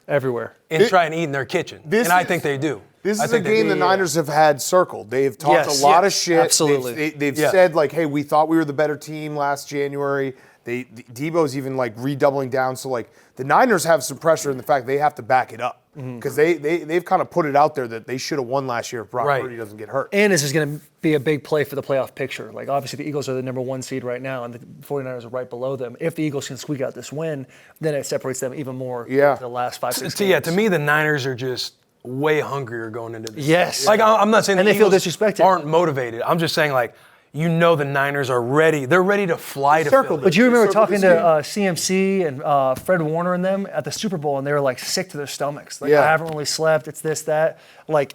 Speaker 4: everywhere
Speaker 3: and try and eat in their kitchen. And I think they do.
Speaker 1: This is a game the Niners have had circled. They've talked a lot of shit.
Speaker 4: Absolutely.
Speaker 1: They've said, like, hey, we thought we were the better team last January. Debo's even, like, redoubling down. So, like, the Niners have some pressure in the fact they have to back it up. Because they've kind of put it out there that they should have won last year if Brock Purdy doesn't get hurt.
Speaker 4: And this is going to be a big play for the playoff picture. Like, obviously, the Eagles are the number 1 seed right now, and the 49ers are right below them. If the Eagles can squeak out this win, then it separates them even more to the last 5-6 games.
Speaker 3: Yeah, to me, the Niners are just way hungrier going into this.
Speaker 4: Yes.
Speaker 3: Like, I'm not saying
Speaker 4: and
Speaker 3: the
Speaker 4: they feel
Speaker 3: Eagles
Speaker 4: disrespected.
Speaker 3: aren't motivated. I'm just saying, like, the Niners are ready. They're ready to fly to Philly.
Speaker 4: But you remember talking to CMC and Fred Warner and them at the Super Bowl, and they were, like, sick to their stomachs. Like, I haven't really slept. It's this, that. Like,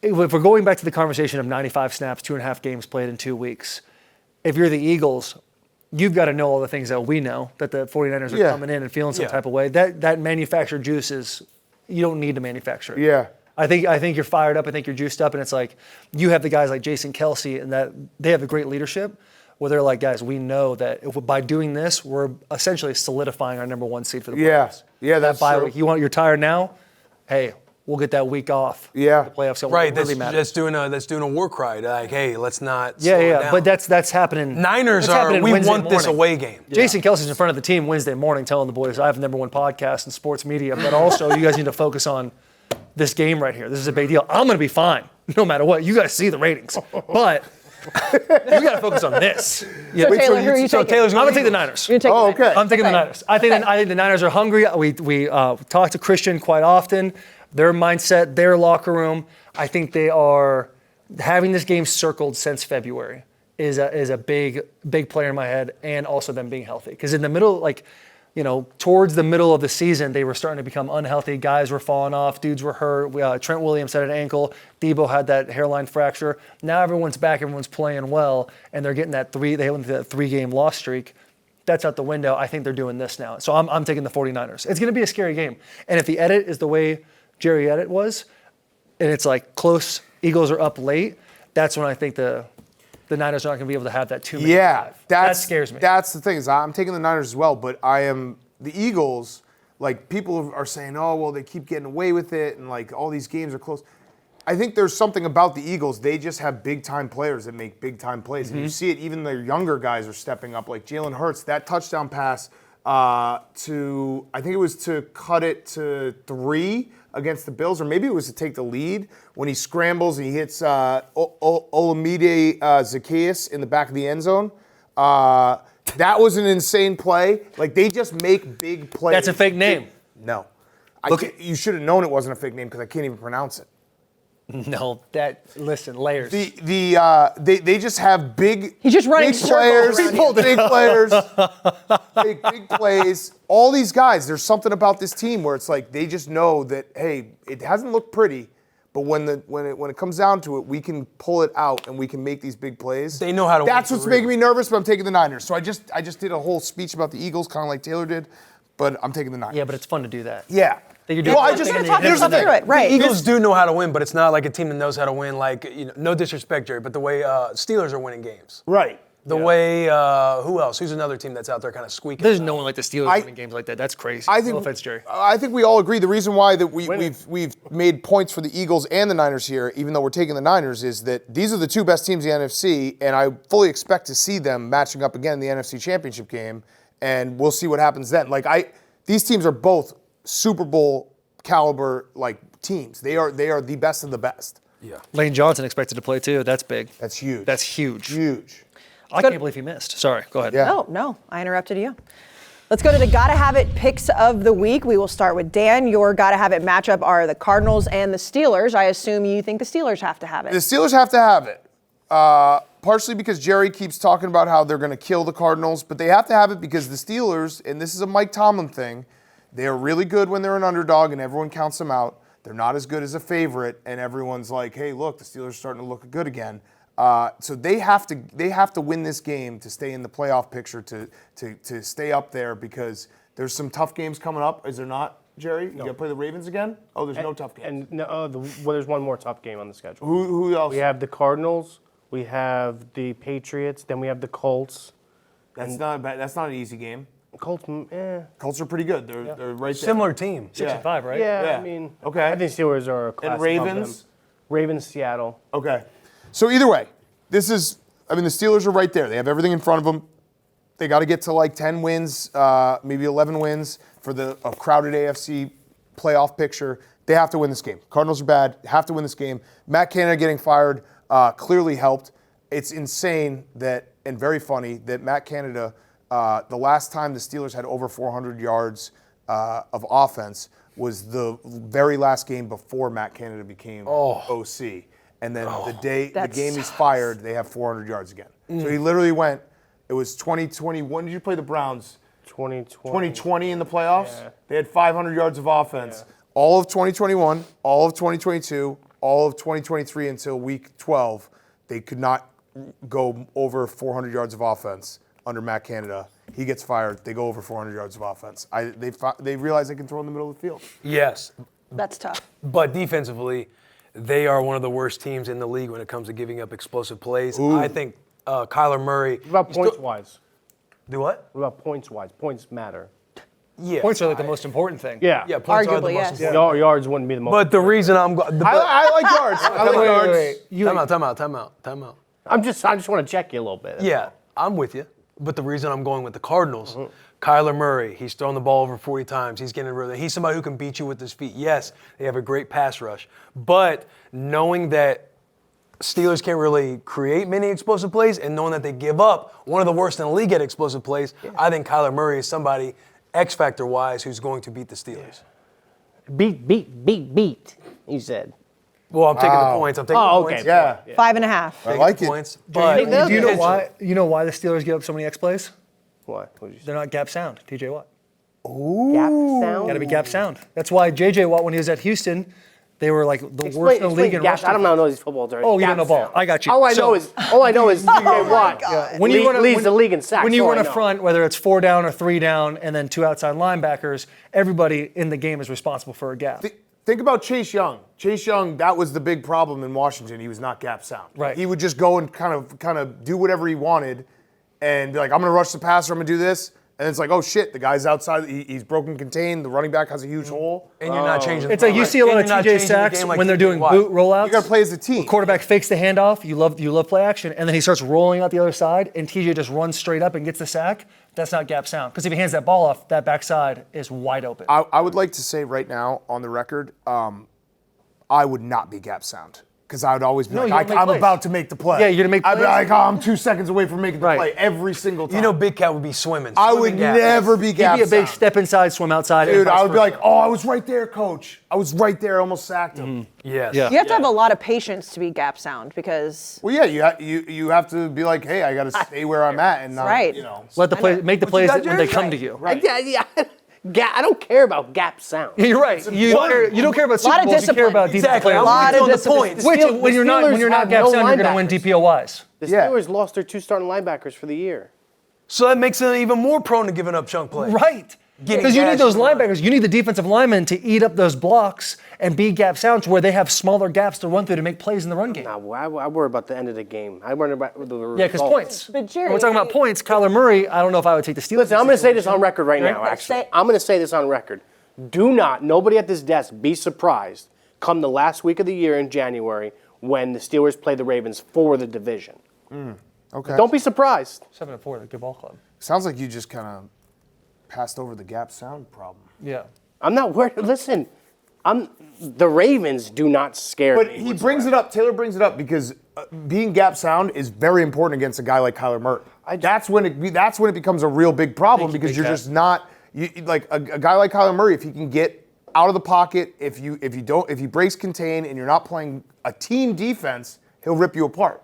Speaker 4: if we're going back to the conversation of 95 snaps, 2.5 games played in 2 weeks, if you're the Eagles, you've got to know all the things that we know, that the 49ers are coming in and feeling some type of way. That manufactured juice is, you don't need to manufacture it.
Speaker 1: Yeah.
Speaker 4: I think you're fired up. I think you're juiced up, and it's like you have the guys like Jason Kelsey, and that they have the great leadership where they're like, guys, we know that by doing this, we're essentially solidifying our number 1 seed for the playoffs.
Speaker 1: Yeah, that's
Speaker 4: bye
Speaker 1: true.
Speaker 4: week. You're tired now? Hey, we'll get that week off.
Speaker 1: Yeah,
Speaker 4: the playoffs don't
Speaker 3: right.
Speaker 4: really matter.
Speaker 3: That's doing a war cry. Like, hey, let's not. Slow it down.
Speaker 4: But that's happening.
Speaker 3: Niners
Speaker 4: that's happening
Speaker 3: we
Speaker 4: Wednesday
Speaker 3: want this
Speaker 4: morning.
Speaker 3: away game.
Speaker 4: Jason Kelsey's in front of the team Wednesday morning, telling the boys, I have the number 1 podcast in sports media, but also you guys need to focus on this game right here. This is a big deal. I'm going to be fine no matter what. You got to see the ratings. But you got to focus on this.
Speaker 2: So, Taylor, who are you taking?
Speaker 4: I'm going to take the Niners.
Speaker 2: You're taking the Niners.
Speaker 1: Okay.
Speaker 4: I'm taking the Niners. I think the Niners are hungry. We talk to Christian quite often. Their mindset, their locker room, I think they are having this game circled since February is a big player in my head, and also them being healthy. Because in the middle, towards the middle of the season, they were starting to become unhealthy. Guys were falling off. Dudes were hurt. Trent Williams had an ankle. Debo had that hairline fracture. Now everyone's back. Everyone's playing well, and they're getting that they went through that 3-game loss streak. That's out the window. I think they're doing this now. So I'm taking the 49ers. It's going to be a scary game. And if the edit is the way Jerry Edit was, and it's like close, Eagles are up late, that's when I think the Niners are not going to be able to have that 2-minute drive. That scares me.
Speaker 1: That's the thing is I'm taking the Niners as well, but the Eagles, like people are saying, oh, well, they keep getting away with it and like all these games are close. I think there's something about the Eagles. They just have big-time players that make big-time plays. And you see it, even their younger guys are stepping up. Like Jalen Hurts, that touchdown pass I think it was to cut it to 3 against the Bills, or maybe it was to take the lead when he scrambles and he hits Olamide Zaccheaus in the back of the end zone. That was an insane play. Like, they just make big plays.
Speaker 4: That's a fake name.
Speaker 1: No. You should have known it wasn't a fake name because I can't even pronounce it.
Speaker 4: No, layers.
Speaker 1: They just have big.
Speaker 2: He's just running
Speaker 1: big players,
Speaker 2: circles.
Speaker 1: big players, big plays. All these guys. There's something about this team where it's like they just know that, hey, it hasn't looked pretty, But when it comes down to it, we can pull it out and we can make these big plays.
Speaker 3: They know how to win
Speaker 1: That's
Speaker 3: for
Speaker 1: what's
Speaker 3: real.
Speaker 1: making me nervous, but I'm taking the Niners. So I just did a whole speech about the Eagles, kind of like Taylor did, but I'm taking the Niners.
Speaker 4: Yeah, but it's fun to do that.
Speaker 1: Yeah.
Speaker 4: You're doing
Speaker 1: Well, I
Speaker 4: one
Speaker 1: just
Speaker 4: thing and
Speaker 2: Talk
Speaker 4: then
Speaker 1: here's the
Speaker 2: yourself through
Speaker 1: thing.
Speaker 2: it, right?
Speaker 3: The Eagles do know how to win, but it's not like a team that knows how to win. Like, no disrespect, Jerry, but the way Steelers are winning games.
Speaker 1: Right.
Speaker 3: The way who else? Who's another team that's out there kind of squeaking?
Speaker 4: There's no one like the Steelers winning games like that. That's crazy. No offense, Jerry.
Speaker 1: I think we all agree the reason why that we've made points for the Eagles and the Niners here, even though we're taking the Niners, is that these are the two best teams in the NFC, and I fully expect to see them matching up again in the NFC Championship game, and we'll see what happens then. These teams are both Super Bowl caliber teams. They are the best of the best.
Speaker 3: Yeah.
Speaker 4: Lane Johnson expected to play too. That's big.
Speaker 1: That's huge.
Speaker 4: That's huge.
Speaker 1: Huge.
Speaker 4: I can't believe he missed. Sorry, go ahead.
Speaker 1: Yeah.
Speaker 2: No, I interrupted you. Let's go to the Gotta Have It picks of the week. We will start with Dan. Your Gotta Have It matchup are the Cardinals and the Steelers. I assume you think the Steelers have to have it.
Speaker 1: The Steelers have to have it. Partially because Jerry keeps talking about how they're going to kill the Cardinals, but they have to have it because the Steelers, and this is a Mike Tomlin thing, they are really good when they're an underdog and everyone counts them out. They're not as good as a favorite, and everyone's like, hey, look, the Steelers are starting to look good again. So they have to win this game to stay in the playoff picture, to stay up there, because there's some tough games coming up. Is there not, Jerry? You got to play the Ravens again? Oh, there's no tough games.
Speaker 5: There's one more tough game on the schedule.
Speaker 1: Who else?
Speaker 5: We have the Cardinals, we have the Patriots, then we have the Colts.
Speaker 1: That's not bad. That's not an easy game.
Speaker 5: Colts,
Speaker 1: Colts are pretty good. They're right there.
Speaker 3: Similar team.
Speaker 4: 6-5, right?
Speaker 5: Yeah,
Speaker 1: Yeah. Okay.
Speaker 5: I think Steelers are a class above
Speaker 1: Ravens?
Speaker 5: them. Ravens, Seattle.
Speaker 1: Okay. So either way, the Steelers are right there. They have everything in front of them. They got to get to 10 wins, maybe 11 wins for a crowded AFC playoff picture. They have to win this game. Cardinals are bad. Have to win this game. Matt Canada getting fired clearly helped. It's insane and very funny that Matt Canada, the last time the Steelers had over 400 yards of offense was the very last game before Matt Canada became OC. And then the game he's fired, they have 400 yards again. So he literally went, it was 2020. When did you play the Browns? 2020 in the playoffs.
Speaker 5: Yeah.
Speaker 1: They had 500 yards of offense. Yeah. All of 2021, all of 2022, all of 2023 until week 12, they could not go over 400 yards of offense under Matt Canada. He gets fired. They go over 400 yards of offense. They realize they can throw in the middle of the field.
Speaker 3: Yes.
Speaker 2: That's tough.
Speaker 3: But defensively, they are one of the worst teams in the league when it comes to giving up explosive plays.
Speaker 1: Ooh.
Speaker 3: I think Kyler Murray.
Speaker 5: What about points-wise?
Speaker 3: Do what?
Speaker 5: What about points-wise? Points matter.
Speaker 3: Yeah.
Speaker 4: Points are the most important thing.
Speaker 5: Yeah.
Speaker 3: Yeah, points are the
Speaker 2: Arguably,
Speaker 3: most
Speaker 2: yes.
Speaker 3: important.
Speaker 5: Yards wouldn't be the most.
Speaker 3: But the reason I'm
Speaker 1: I like yards. I like yards.
Speaker 3: Time out.
Speaker 5: I just want to check you a little bit.
Speaker 3: Yeah, I'm with you. But the reason I'm going with the Cardinals, Kyler Murray, he's thrown the ball over 40 times. He's getting rid of it. He's somebody who can beat you with his feet. Yes, they have a great pass rush. But knowing that Steelers can't really create many explosive plays and knowing that they give up one of the worst in the league at explosive plays, I think Kyler Murray is somebody X factor wise who's going to beat the Steelers.
Speaker 5: Beat, you said.
Speaker 3: Well, I'm taking the points. I'm taking the points.
Speaker 1: Yeah.
Speaker 2: 5.5.
Speaker 1: I like it.
Speaker 3: Points. But
Speaker 4: Do you know why the Steelers give up so many X plays?
Speaker 5: What? What did you say?
Speaker 4: They're not gap sound. TJ Watt.
Speaker 5: Gap sound?
Speaker 4: Got to be gap sound. That's why JJ Watt, when he was at Houston, they were like the worst in the league in
Speaker 5: gap.
Speaker 4: rushing.
Speaker 5: I don't know these football terms.
Speaker 4: Oh, you don't know
Speaker 5: Gap
Speaker 4: ball.
Speaker 5: sound.
Speaker 4: I got you.
Speaker 5: All I know is TJ Watt.
Speaker 4: When you
Speaker 5: leads the league in sacks.
Speaker 4: When you
Speaker 5: all
Speaker 4: run
Speaker 5: I
Speaker 4: a
Speaker 5: know.
Speaker 4: front, whether it's 4 down or 3 down, and then 2 outside linebackers, everybody in the game is responsible for a gap.
Speaker 1: Think about Chase Young. Chase Young, that was the big problem in Washington. He was not gap sound.
Speaker 4: Right.
Speaker 1: He would just go and kind of do whatever he wanted and be like, I'm going to rush the passer, I'm going to do this. And it's like, oh shit, the guy's outside, he's broken contained, the running back has a huge hole.
Speaker 3: And you're not changing.
Speaker 4: It's like you see a lot of TJ sacks when they're doing boot rollouts.
Speaker 1: You got to play as a team.
Speaker 4: The quarterback fakes the handoff. You love play action, and then he starts rolling out the other side, and TJ just runs straight up and gets the sack. That's not gap sound, because if he hands that ball off, that backside is wide open.
Speaker 1: I would like to say right now on the record, I would not be gap sound. Because I would always be
Speaker 4: No,
Speaker 1: like,
Speaker 4: you're
Speaker 1: I'm
Speaker 4: gonna make plays.
Speaker 1: about to make the play.
Speaker 4: Yeah, you're gonna make
Speaker 1: I'd be
Speaker 4: plays.
Speaker 1: like, oh, I'm 2 seconds away from making the
Speaker 4: Right.
Speaker 1: play every single time.
Speaker 3: You know, Big Cat would be swimming.
Speaker 1: I would
Speaker 3: Swimming gap.
Speaker 1: never be
Speaker 4: He'd
Speaker 1: gap
Speaker 4: be a big
Speaker 1: sound.
Speaker 4: step inside, swim outside.
Speaker 1: Dude,
Speaker 4: and
Speaker 1: I
Speaker 4: vice
Speaker 1: would be
Speaker 4: versa.
Speaker 1: like, oh, I was right there, coach. I was right there, I almost sacked him.
Speaker 3: Yes.
Speaker 4: Yeah.
Speaker 2: You have to have a lot of patience to be gap sound because
Speaker 1: Well, yeah, you have to be like, hey, I got to stay where I'm at and not,
Speaker 2: Right.
Speaker 1: you know.
Speaker 4: make the plays
Speaker 3: got,
Speaker 4: when they
Speaker 3: Jerry?
Speaker 4: come to you.
Speaker 5: Yeah. I don't care about gap sound.
Speaker 4: Yeah, you're right. You don't care about Super
Speaker 2: of
Speaker 4: Bowls. You care
Speaker 2: discipline.
Speaker 4: about defensive
Speaker 3: Exactly.
Speaker 4: players.
Speaker 3: I'm
Speaker 2: lot
Speaker 3: with
Speaker 2: of
Speaker 3: you on the
Speaker 2: discipline.
Speaker 3: points.
Speaker 4: Which,
Speaker 5: The
Speaker 4: when you're not
Speaker 5: Steelers
Speaker 4: gap
Speaker 5: have
Speaker 4: sound,
Speaker 5: no
Speaker 4: you're going to win
Speaker 5: linebackers.
Speaker 4: DPOYs.
Speaker 5: The
Speaker 1: Yeah.
Speaker 5: Steelers lost their 2 starting linebackers for the year.
Speaker 3: So that makes them even more prone to giving up chunk plays.
Speaker 4: Right.
Speaker 3: Getting
Speaker 4: Because you need
Speaker 3: gashed
Speaker 4: those
Speaker 3: in the line.
Speaker 4: linebackers. You need the defensive linemen to eat up those blocks and be gap sound to where they have smaller gaps to run through to make plays in the run game.
Speaker 5: Nah, I worry about the end of the game. I worry about the results.
Speaker 4: Yeah, because points.
Speaker 2: But Jerry,
Speaker 4: When we're talking about points. Kyler Murray, I don't know if I would take the Steelers.
Speaker 5: Listen, I'm going to say this on record right now,
Speaker 2: Right.
Speaker 5: actually.
Speaker 2: Say-
Speaker 5: I'm going to say this on record. Do not, nobody at this desk, be surprised come the last week of the year in January when the Steelers play the Ravens for the division.
Speaker 1: Okay.
Speaker 5: Don't be surprised.
Speaker 4: 7-4, they're a good ball club.
Speaker 1: Sounds like you just kind of passed over the gap sound problem.
Speaker 4: Yeah.
Speaker 5: I'm not worried. Listen, the Ravens do not scare
Speaker 1: But
Speaker 5: me.
Speaker 1: he brings it up. Taylor brings it up because being gap sound is very important against a guy like Kyler Murray. That's when it becomes a real big problem because you're just not like a guy like Kyler Murray. If he can get out of the pocket, if he breaks contain and you're not playing a team defense, he'll rip you apart.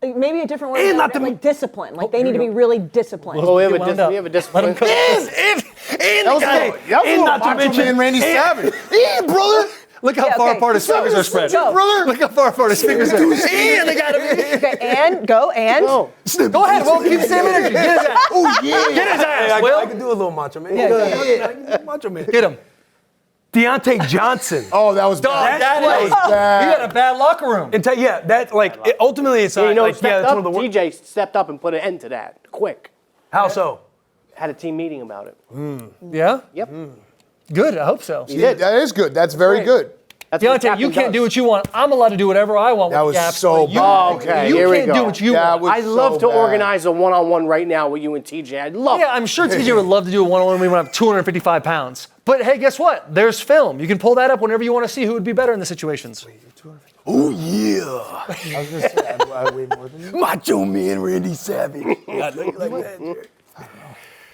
Speaker 2: maybe a different word,
Speaker 3: And not to-
Speaker 2: like discipline. Like they need to be really disciplined.
Speaker 5: Oh, we have
Speaker 4: Wound up.
Speaker 5: a discipline.
Speaker 3: And
Speaker 1: That was a
Speaker 3: not to
Speaker 1: Macho
Speaker 3: mention
Speaker 1: Man Randy Savage. Hey, brother.
Speaker 4: Look how far apart his fingers are spread.
Speaker 2: Go.
Speaker 4: Look how far apart his fingers are. And they got to
Speaker 2: Okay, and go and.
Speaker 5: No.
Speaker 4: Go ahead, Will. Keep the same energy. Get his ass.
Speaker 1: Oh yeah.
Speaker 4: Get his ass,
Speaker 3: I
Speaker 4: Will.
Speaker 3: can do a little macho man.
Speaker 2: Yeah.
Speaker 3: Macho man.
Speaker 4: Hit him.
Speaker 3: Deontay Johnson.
Speaker 1: Oh, that was
Speaker 4: Dog,
Speaker 1: bad.
Speaker 4: that
Speaker 1: was
Speaker 4: is.
Speaker 1: bad.
Speaker 4: You got a bad locker room.
Speaker 3: And that like ultimately it's
Speaker 5: You know,
Speaker 3: like
Speaker 5: stepped
Speaker 3: that's one
Speaker 5: up,
Speaker 3: of the worst.
Speaker 5: TJ stepped up and put an end to that quick.
Speaker 3: How so?
Speaker 5: Had a team meeting about it.
Speaker 4: Yeah?
Speaker 5: Yep.
Speaker 4: Good, I hope so.
Speaker 5: He did.
Speaker 1: That is good. That's very good.
Speaker 5: That's what
Speaker 4: Deontay, you
Speaker 5: captain
Speaker 4: can't do
Speaker 5: does.
Speaker 4: what you want. I'm allowed to do whatever I want
Speaker 1: That
Speaker 4: with
Speaker 1: was
Speaker 4: gaps.
Speaker 1: so
Speaker 4: but you,
Speaker 1: bad.
Speaker 5: Okay,
Speaker 4: you
Speaker 5: here we
Speaker 4: can't do
Speaker 5: go.
Speaker 4: what you
Speaker 1: That
Speaker 4: want.
Speaker 1: was
Speaker 5: I'd love
Speaker 1: so
Speaker 5: to
Speaker 1: bad.
Speaker 5: organize a one-on-one right now with you and TJ. I'd love
Speaker 4: Yeah, I'm sure TJ would love to do a one-on-one when I'm 255 pounds. But hey, guess what? There's film. You can pull that up whenever you want to see who would be better in the situations.
Speaker 3: Oh yeah.
Speaker 1: I was gonna say I weigh more than you.
Speaker 3: Macho man Randy Savage. I know you like that, Jerry.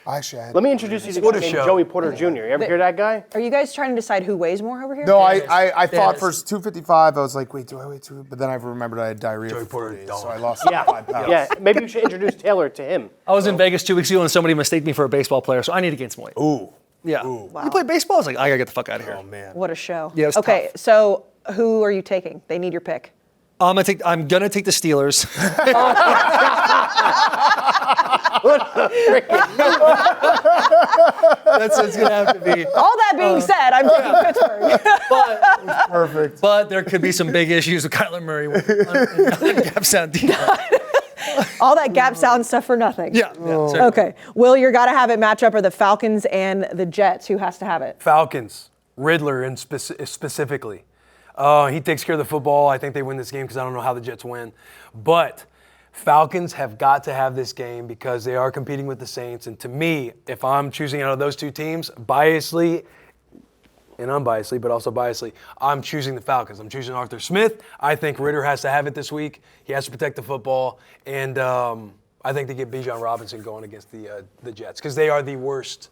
Speaker 1: Actually, I had
Speaker 5: Let me introduce you to a
Speaker 3: What
Speaker 5: guy
Speaker 3: a
Speaker 5: named
Speaker 3: show.
Speaker 5: Joey Porter Jr. You ever hear that guy?
Speaker 2: Are you guys trying to decide who weighs more over here?
Speaker 1: No, I thought
Speaker 4: Dennis.
Speaker 1: for 255, I was like, wait, do I weigh 2? But then I remembered I had diarrhea
Speaker 3: Joey
Speaker 1: for 4
Speaker 3: Porter,
Speaker 1: days,
Speaker 3: don't.
Speaker 1: so I lost
Speaker 5: Yeah.
Speaker 1: 5 pounds.
Speaker 5: Yeah, maybe you should introduce Taylor to him.
Speaker 4: I was in Vegas 2 weeks ago and somebody mistaked me for a baseball player, so I need to gain some weight.
Speaker 1: Ooh.
Speaker 4: Yeah. You play baseball? I was like, I gotta get the fuck out of here.
Speaker 3: Oh man.
Speaker 2: What a show.
Speaker 4: Yeah, it was
Speaker 2: okay,
Speaker 4: tough.
Speaker 2: so who are you taking? They need your pick.
Speaker 4: I'm gonna take the Steelers. That's what it's gonna have to be.
Speaker 2: All that being said, I'm taking Pittsburgh.
Speaker 4: But,
Speaker 1: Perfect.
Speaker 4: but there could be some big issues with Kyler Murray with gap sound defense.
Speaker 2: All that gap sound stuff for nothing.
Speaker 4: Yeah. Certainly.
Speaker 2: Okay. Will, you're got to have it matchup are the Falcons and the Jets. Who has to have it?
Speaker 3: Falcons, Riddler and specifically. He takes care of the football. I think they win this game because I don't know how the Jets win. But Falcons have got to have this game because they are competing with the Saints. And to me, if I'm choosing out of those two teams, biasly and unbiasedly, but also biasly, I'm choosing the Falcons. I'm choosing Arthur Smith. I think Ritter has to have it this week. He has to protect the football. And I think they get Bijan Robinson going against the Jets because they are the worst,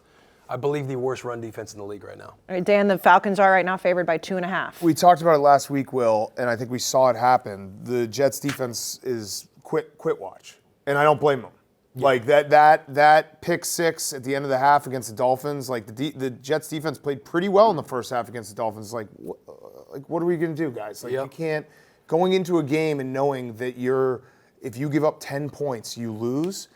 Speaker 3: I believe, the worst run defense in the league right now.
Speaker 2: All right, Dan, the Falcons are right now favored by 2.5.
Speaker 1: We talked about it last week, Will, and I think we saw it happen. The Jets defense is quit watch, and I don't blame them. Yeah. Like that pick six at the end of the half against the Dolphins, like the Jets defense played pretty well in the first half against the Dolphins. Like what are we gonna do, guys? Like you can't going into a game and knowing that if you give up 10 points, you lose.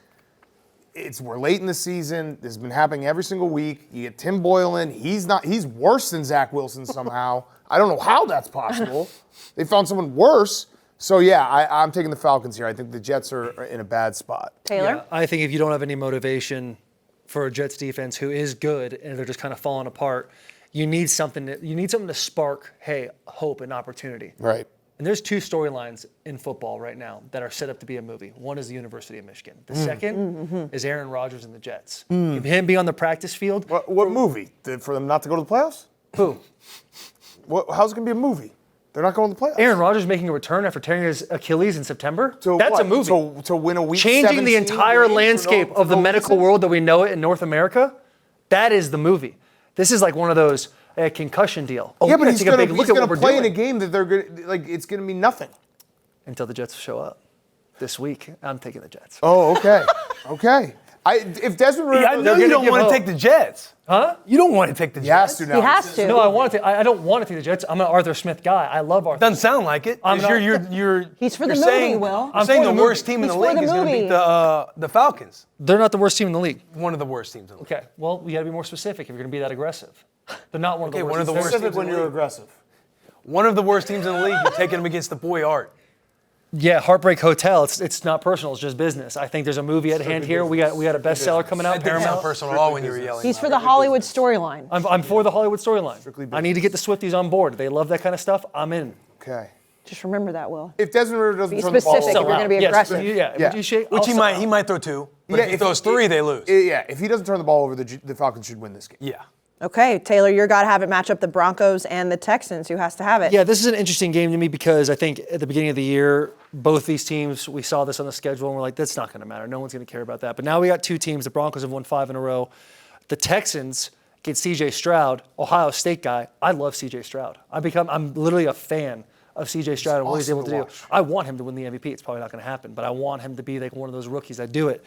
Speaker 1: We're late in the season. This has been happening every single week. You get Tim Boyle in. He's worse than Zach Wilson somehow. I don't know how that's possible. They found someone worse. So yeah, I'm taking the Falcons here. I think the Jets are in a bad spot.
Speaker 2: Taylor?
Speaker 4: Yeah, I think if you don't have any motivation for a Jets defense who is good and they're just kind of falling apart, you need something to spark, hey, hope and opportunity.
Speaker 1: Right.
Speaker 4: And there's two storylines in football right now that are set up to be a movie. One is the University of Michigan. The second is Aaron Rodgers and the Jets. If him be on the practice field.
Speaker 1: What movie? For them not to go to the playoffs?
Speaker 4: Who?
Speaker 1: How's it going to be a movie? They're not going to the playoffs.
Speaker 4: Aaron Rodgers making a return after tearing his Achilles in September? That's a movie.
Speaker 1: To win a week
Speaker 4: Changing the
Speaker 1: 17
Speaker 4: entire
Speaker 1: games for
Speaker 4: landscape of the medical
Speaker 1: reason?
Speaker 4: world that we know it in North America, that is the movie. This is like one of those concussion deal. Oh,
Speaker 1: Yeah,
Speaker 4: we
Speaker 1: but
Speaker 4: gotta
Speaker 1: he's
Speaker 4: take a big
Speaker 1: going
Speaker 4: look at what
Speaker 1: to
Speaker 4: we're
Speaker 1: play in
Speaker 4: doing.
Speaker 1: a game that they're going to, like, it's going to mean nothing.
Speaker 4: Until the Jets show up this week. I'm taking the Jets.
Speaker 1: Oh, okay. Okay. If Desmond Ridder,
Speaker 3: I know you don't want to take the Jets.
Speaker 4: Huh?
Speaker 3: You don't want to take the
Speaker 1: he
Speaker 3: Jets.
Speaker 1: has to now.
Speaker 2: He has to.
Speaker 4: No, I want to. I don't want to take the Jets. I'm an Arthur Smith guy. I love Arthur.
Speaker 3: Doesn't sound like it.
Speaker 4: I'm
Speaker 3: 'Cause
Speaker 4: not-
Speaker 3: you're
Speaker 2: He's for the
Speaker 3: you're
Speaker 2: movie,
Speaker 3: saying,
Speaker 2: Will.
Speaker 3: I'm saying
Speaker 4: for
Speaker 3: the
Speaker 4: the
Speaker 3: worst
Speaker 4: movie.
Speaker 3: team in the
Speaker 2: He's for
Speaker 3: league
Speaker 2: the
Speaker 3: is going to
Speaker 2: movie.
Speaker 3: beat the Falcons.
Speaker 4: They're not the worst team in the league.
Speaker 3: One of the worst teams in the league.
Speaker 4: Okay. Well, we got to be more specific if you're going to be that aggressive. They're not one of the
Speaker 3: Okay,
Speaker 4: worst.
Speaker 3: one of the
Speaker 4: teams.
Speaker 3: worst
Speaker 1: Specific
Speaker 3: teams
Speaker 1: when
Speaker 3: in the
Speaker 1: you're
Speaker 3: league.
Speaker 1: aggressive.
Speaker 3: One of the worst teams in the league. You're taking them against the boy Art.
Speaker 4: Yeah, Heartbreak Hotel. It's not personal. It's just business. I think there's a movie at hand here. We got a bestseller coming out.
Speaker 3: That didn't sound
Speaker 4: Paramount.
Speaker 3: personal at all when you were yelling.
Speaker 2: He's for the Hollywood storyline.
Speaker 4: I'm for the Hollywood storyline. I need to get the Swifties on board. They love that kind of stuff. I'm in.
Speaker 1: Okay.
Speaker 2: Just remember that, Will.
Speaker 1: If Desmond Ridder doesn't
Speaker 2: Be
Speaker 1: turn the ball
Speaker 2: specific if
Speaker 1: over,
Speaker 2: you're going to be
Speaker 4: Yes,
Speaker 2: aggressive.
Speaker 4: Yeah.
Speaker 1: Yeah.
Speaker 4: Would you shake?
Speaker 3: Which
Speaker 4: I'll
Speaker 3: he might throw 2. But
Speaker 1: Yeah,
Speaker 3: if he throws 3, they lose.
Speaker 1: yeah, if he doesn't turn the ball over, the Falcons should win this game.
Speaker 3: Yeah.
Speaker 2: Okay, Taylor, you're got to have it match up the Broncos and the Texans. Who has to have it?
Speaker 4: Yeah, this is an interesting game to me because I think at the beginning of the year, both these teams, we saw this on the schedule and we're like, that's not going to matter. No one's going to care about that. But now we got 2 teams. The Broncos have won 5 in a row. The Texans get C.J. Stroud, Ohio State guy. I love C.J. Stroud. I'm literally a fan of C.J. Stroud and what he's
Speaker 1: awesome
Speaker 4: able to
Speaker 1: to
Speaker 4: do.
Speaker 1: watch.
Speaker 4: I want him to win the MVP. It's probably not going to happen, but I want him to be like one of those rookies that do it.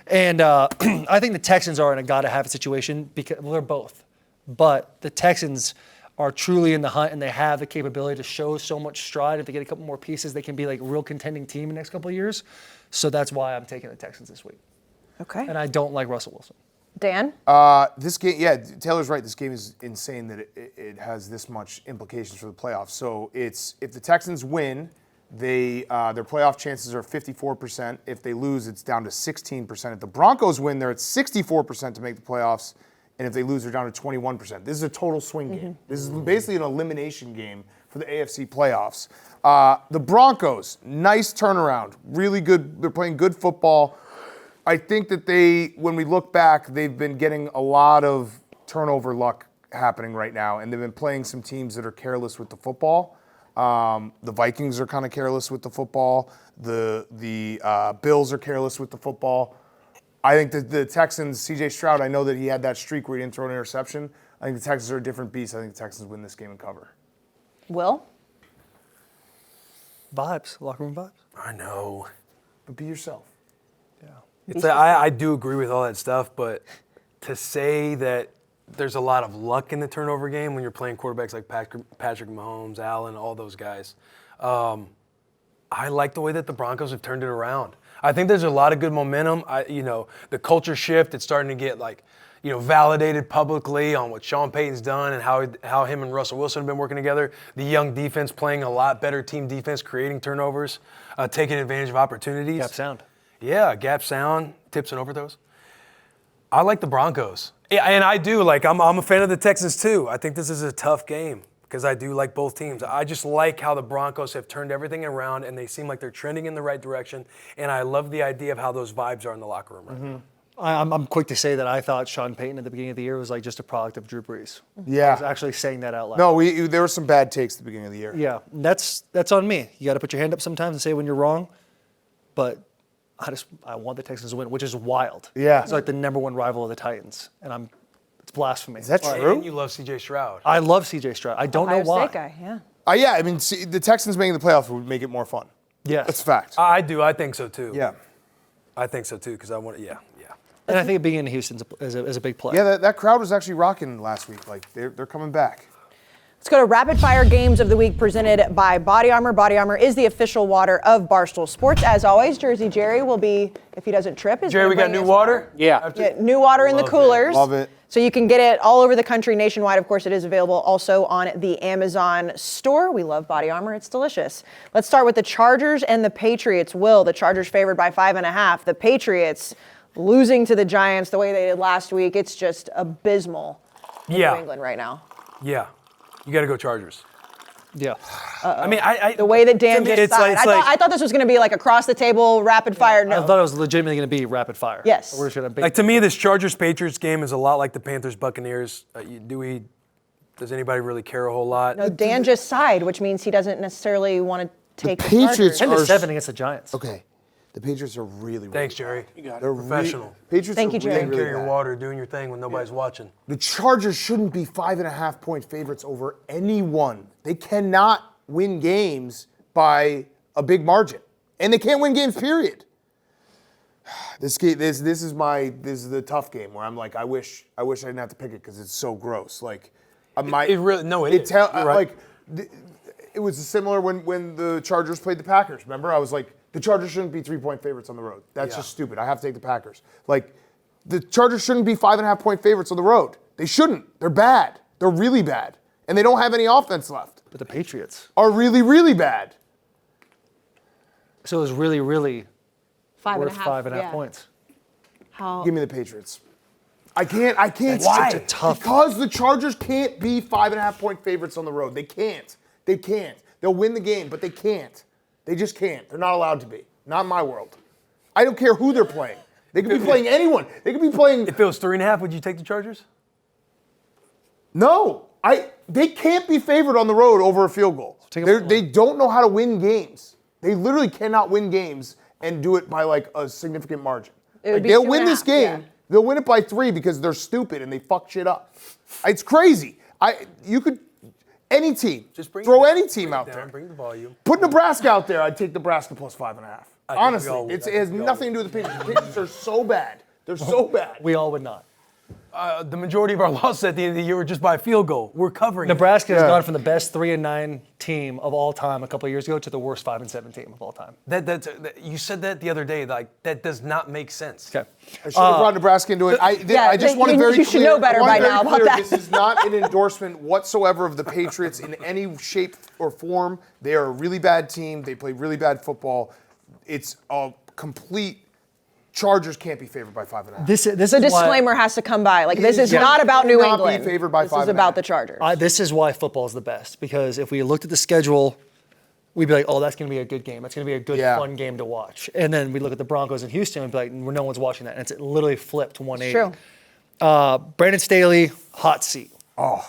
Speaker 4: And I think the Texans are in a gotta-have-it situation because they're both. But the Texans are truly in the hunt, and they have the capability to show so much stride. If they get a couple more pieces, they can be like a real contending team in the next couple of years. So that's why I'm taking the Texans this week.
Speaker 2: Okay.
Speaker 4: And I don't like Russell Wilson.
Speaker 2: Dan?
Speaker 1: This game, yeah, Taylor's right. This game is insane that it has this much implications for the playoffs. So if the Texans win, their playoff chances are 54%. If they lose, it's down to 16%. If the Broncos win, they're at 64% to make the playoffs. And if they lose, they're down to 21%. This is a total swing game. This is basically an elimination game for the AFC playoffs. The Broncos, nice turnaround. Really good. They're playing good football. I think that when we look back, they've been getting a lot of turnover luck happening right now. And they've been playing some teams that are careless with the football. The Vikings are kind of careless with the football. The Bills are careless with the football. I think that the Texans, C.J. Stroud, I know that he had that streak where he didn't throw an interception. I think the Texans are a different beast. I think the Texans win this game and cover.
Speaker 2: Will?
Speaker 4: Vibes, locker room vibes.
Speaker 3: I know.
Speaker 1: But be yourself.
Speaker 3: I do agree with all that stuff, but to say that there's a lot of luck in the turnover game when you're playing quarterbacks like Patrick Mahomes, Allen, all those guys, I like the way that the Broncos have turned it around. I think there's a lot of good momentum. The culture shift, it's starting to get validated publicly on what Sean Payton's done and how him and Russell Wilson have been working together. The young defense playing a lot better team defense, creating turnovers, taking advantage of opportunities.
Speaker 4: Gap sound.
Speaker 3: Yeah, gap sound, tips and overthrows. I like the Broncos. Yeah, and I do. I'm a fan of the Texans too. I think this is a tough game because I do like both teams. I just like how the Broncos have turned everything around and they seem like they're trending in the right direction. And I love the idea of how those vibes are in the locker room right now.
Speaker 4: I'm quick to say that I thought Sean Payton at the beginning of the year was like just a product of Drew Brees.
Speaker 1: Yeah.
Speaker 4: I was actually saying that out loud.
Speaker 1: No, there were some bad takes at the beginning of the year.
Speaker 4: Yeah, that's on me. You got to put your hand up sometimes and say when you're wrong. But I want the Texans to win, which is wild.
Speaker 1: Yeah.
Speaker 4: It's like the number 1 rival of the Titans, and it's blasphemy.
Speaker 1: Is that true?
Speaker 3: And you love C.J. Stroud.
Speaker 4: I love C.J. Stroud. I don't
Speaker 2: Ohio
Speaker 4: know why.
Speaker 2: State guy, yeah.
Speaker 1: Yeah, I mean, the Texans making the playoffs would make it more fun.
Speaker 4: Yes.
Speaker 1: That's a fact.
Speaker 3: I do. I think so too.
Speaker 1: Yeah.
Speaker 3: I think so too because I want to, yeah.
Speaker 4: And I think being in Houston is a big play.
Speaker 1: Yeah, that crowd was actually rocking last week. They're coming back.
Speaker 2: Let's go to Rapid Fire Games of the Week presented by Body Armor. Body Armor is the official water of Barstool Sports. As always, Jersey Jerry will be, if he doesn't trip,
Speaker 3: Jerry, we got new water?
Speaker 5: Yeah.
Speaker 2: new water in the
Speaker 3: Love it.
Speaker 2: coolers.
Speaker 1: Love it.
Speaker 2: So you can get it all over the country, nationwide. Of course, it is available also on the Amazon store. We love Body Armor. It's delicious. Let's start with the Chargers and the Patriots. Will, the Chargers favored by 5.5. The Patriots losing to the Giants the way they did last week. It's just abysmal in New England right now.
Speaker 3: Yeah. You got to go Chargers.
Speaker 4: Yeah.
Speaker 3: I mean,
Speaker 2: The way that Dan
Speaker 3: to me,
Speaker 2: just sighed. I thought this was going to be like across the table, rapid fire. No.
Speaker 4: I thought it was legitimately going to be rapid fire.
Speaker 2: Yes.
Speaker 4: We're just going to
Speaker 3: like to me, this Chargers-Patriots game is a lot like the Panthers-Buccaneers. Does anybody really care a whole lot?
Speaker 2: No, Dan just sighed, which means he doesn't necessarily want to take the
Speaker 1: Patriots
Speaker 2: Chargers.
Speaker 4: 10-7 against the Giants.
Speaker 1: Okay. The Patriots are really,
Speaker 3: Thanks, Jerry.
Speaker 1: They're
Speaker 3: Professional.
Speaker 1: Patriots
Speaker 2: Thank
Speaker 1: are
Speaker 2: you, Jerry.
Speaker 3: Taking care of your
Speaker 1: bad.
Speaker 3: water, doing your thing when nobody's watching.
Speaker 1: The Chargers shouldn't be 5.5 point favorites over anyone. They cannot win games by a big margin. And they can't win games, period. This is the tough game where I'm like, I wish I didn't have to pick it because it's so gross. Like,
Speaker 3: It
Speaker 1: was similar when the Chargers played the Packers. Remember, I was like, the Chargers shouldn't be 3-point favorites on the road. That's just stupid. I have to take the Packers. Like, the Chargers shouldn't be 5.5-point favorites on the road. They shouldn't. They're bad. They're really bad, and they don't have any offense left.
Speaker 4: But the Patriots
Speaker 1: Are really, really bad.
Speaker 4: So it was really, really worth 5.5
Speaker 2: 5.5
Speaker 4: points.
Speaker 2: How?
Speaker 1: Give me the Patriots. I can't.
Speaker 4: That's
Speaker 1: Why?
Speaker 4: such a tough.
Speaker 1: Because the Chargers can't be 5.5-point favorites on the road. They can't. They can't. They'll win the game, but they can't. They just can't. They're not allowed to be. Not in my world. I don't care who they're playing. They could be playing anyone. They could be playing.
Speaker 3: If it was 3.5, would you take the Chargers?
Speaker 1: No. They can't be favored on the road over a field goal. They don't know how to win games. They literally cannot win games and do it by like a significant margin. Like, they'll win this game.
Speaker 2: Yeah.
Speaker 1: They'll win it by 3 because they're stupid and they fuck shit up. It's crazy. You could any team.
Speaker 3: Just
Speaker 1: throw any team out there.
Speaker 3: Bring the volume.
Speaker 1: Put Nebraska out there. I'd take Nebraska plus 5.5. Honestly,
Speaker 3: we all would.
Speaker 1: it has nothing to do with the Patriots. The Patriots are so bad. They're so bad.
Speaker 4: We all would not.
Speaker 3: The majority of our losses at the end of the year were just by a field goal. We're covering
Speaker 4: Nebraska has
Speaker 1: Yeah.
Speaker 4: gone from the best 3-9 team of all time a couple of years ago to the worst 5-7 team of all time.
Speaker 3: You said that the other day. Like, that does not make sense.
Speaker 4: Okay.
Speaker 1: I should have brought Nebraska into it. I just want to very
Speaker 2: you should know better by now about that.
Speaker 1: This is not an endorsement whatsoever of the Patriots in any shape or form. They are a really bad team. They play really bad football. It's a complete. Chargers can't be favored by 5.5.
Speaker 4: This
Speaker 2: The
Speaker 4: is why,
Speaker 2: disclaimer has to come by. Like, this is
Speaker 1: Yeah.
Speaker 2: not about New
Speaker 1: Cannot be
Speaker 2: England.
Speaker 1: favored by
Speaker 2: this is
Speaker 1: 5.5.
Speaker 2: about the Chargers.
Speaker 4: this is why football is the best, because if we looked at the schedule, we'd be like, oh, that's going to be a good game. That's going to be a good, fun game to watch. And then we look at the Broncos in Houston and be like, no one's watching that. And it's literally flipped 180.
Speaker 2: True.
Speaker 4: Brandon Staley, hot seat.
Speaker 1: Oh.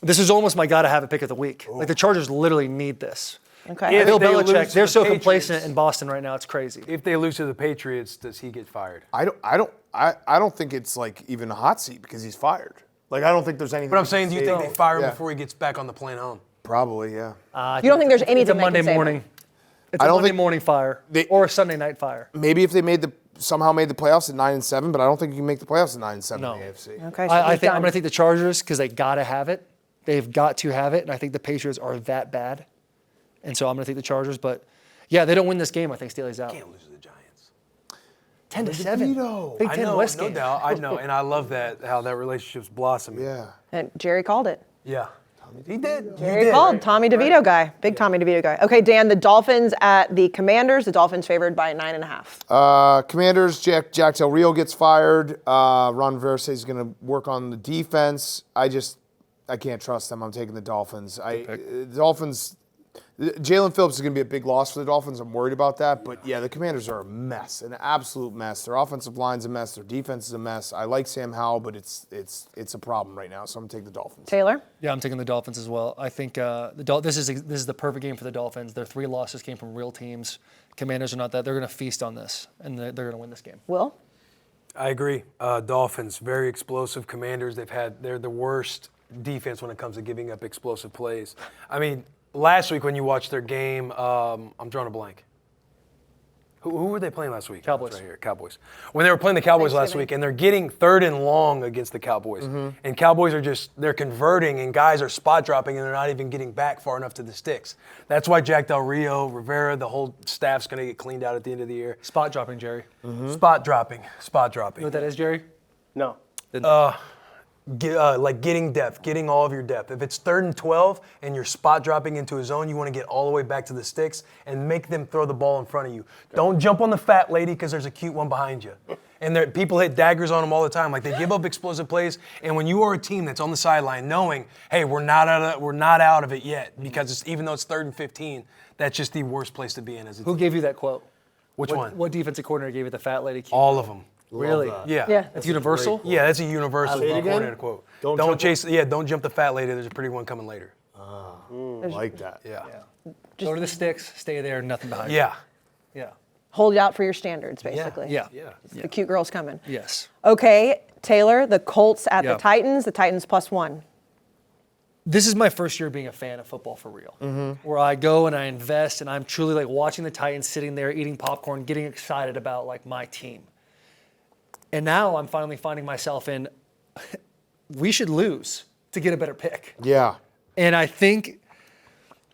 Speaker 4: This is almost my gotta have a pick of the week. Like, the Chargers literally need this.
Speaker 2: Okay.
Speaker 3: If
Speaker 4: Bill
Speaker 3: they lose
Speaker 4: Belichick,
Speaker 3: to
Speaker 4: they're
Speaker 3: the
Speaker 4: so
Speaker 3: Patriots-
Speaker 4: complacent in Boston right now. It's crazy.
Speaker 3: If they lose to the Patriots, does he get fired?
Speaker 1: I don't think it's like even a hot seat because he's fired. Like, I don't think there's anything.
Speaker 3: But I'm saying, do you think they fire him
Speaker 1: Yeah.
Speaker 3: before he gets back on the plane home?
Speaker 1: Probably, yeah.
Speaker 2: You don't think there's anything
Speaker 4: It's a
Speaker 2: they
Speaker 4: Monday
Speaker 2: can say about
Speaker 4: morning.
Speaker 2: it?
Speaker 4: It's
Speaker 1: I
Speaker 4: a
Speaker 1: don't
Speaker 4: Monday
Speaker 1: think-
Speaker 4: morning fire or a Sunday night fire.
Speaker 1: Maybe if they somehow made the playoffs at 9-7, but I don't think you can make the playoffs at 9-7
Speaker 4: No.
Speaker 1: in the AFC.
Speaker 2: Okay, so
Speaker 4: I
Speaker 2: he's
Speaker 4: think I'm
Speaker 2: done.
Speaker 4: going to take the Chargers because they got to have it. They've got to have it, and I think the Patriots are that bad. And so I'm going to take the Chargers. But, yeah, they don't win this game. I think Staley's out.
Speaker 3: Can't lose to the Giants.
Speaker 4: 10-7.
Speaker 1: DeVito.
Speaker 4: Big
Speaker 3: I
Speaker 4: Ten
Speaker 3: know,
Speaker 4: West
Speaker 3: no
Speaker 4: game.
Speaker 3: doubt. I know, and I love how that relationship's blossoming.
Speaker 1: Yeah.
Speaker 2: And Jerry called it.
Speaker 3: Yeah. He did.
Speaker 2: Jerry called. Tommy DeVito guy. Big Tommy DeVito guy. Okay, Dan, the Dolphins at the Commanders. The Dolphins favored by 9.5.
Speaker 1: Commanders, Jack Del Rio gets fired. Ron Rivera says he's going to work on the defense. I can't trust them. I'm taking the Dolphins. The Dolphins, Jalen Phillips is going to be a big loss for the Dolphins. I'm worried about that. But, yeah, the Commanders are a mess, an absolute mess. Their offensive line's a mess. Their defense is a mess. I like Sam Howell, but it's a problem right now, so I'm going to take the Dolphins.
Speaker 2: Taylor?
Speaker 4: Yeah, I'm taking the Dolphins as well. I think this is the perfect game for the Dolphins. Their 3 losses came from real teams. Commanders are not that. They're going to feast on this, and they're going to win this game.
Speaker 2: Will?
Speaker 3: I agree. Dolphins, very explosive. Commanders, they're the worst defense when it comes to giving up explosive plays. I mean, last week when you watched their game, I'm drawing a blank. Who were they playing last week?
Speaker 4: Cowboys.
Speaker 3: It's right here, Cowboys. When they were playing the Cowboys last
Speaker 2: Thanksgiving.
Speaker 3: week, and they're getting 3rd and long against the Cowboys. And Cowboys they're converting, and guys are spot dropping, and they're not even getting back far enough to the sticks. That's why Jack Del Rio, Rivera, the whole staff's going to get cleaned out at the end of the year.
Speaker 4: Spot dropping, Jerry.
Speaker 3: Spot dropping.
Speaker 4: You know what that is, Jerry?
Speaker 5: No.
Speaker 3: Like getting depth, getting all of your depth. If it's 3rd and 12 and you're spot dropping into a zone, you want to get all the way back to the sticks and make them throw the ball in front of you. Don't jump on the fat lady because there's a cute one behind you. And people hit daggers on them all the time. Like, they give up explosive plays. And when you are a team that's on the sideline knowing, hey, we're not out of it yet, because even though it's 3rd and 15, that's just the worst place to be in as a team.
Speaker 4: Who gave you that quote?
Speaker 3: Which one?
Speaker 4: What defensive coordinator gave you the fat lady?
Speaker 3: All of them.
Speaker 4: Really?
Speaker 3: Yeah.
Speaker 2: Yeah.
Speaker 4: It's universal?
Speaker 3: Yeah, that's a universal
Speaker 1: Say it again?
Speaker 3: coordinator quote. Don't jump the fat lady. There's a pretty one coming later.
Speaker 1: I like that.
Speaker 3: Yeah.
Speaker 4: Go to the sticks, stay there, nothing behind you.
Speaker 3: Yeah.
Speaker 4: Yeah.
Speaker 2: Hold it out for your standards, basically.
Speaker 4: Yeah.
Speaker 3: Yeah.
Speaker 2: The cute girl's coming.
Speaker 4: Yes.
Speaker 2: Okay, Taylor, the Colts at
Speaker 4: Yeah.
Speaker 2: the Titans +1.
Speaker 4: This is my first year being a fan of football for real, where I go and I invest, and I'm truly like watching the Titans sitting there eating popcorn, getting excited about like my team. And now I'm finally finding myself in, we should lose to get a better pick.
Speaker 1: Yeah.
Speaker 4: And I think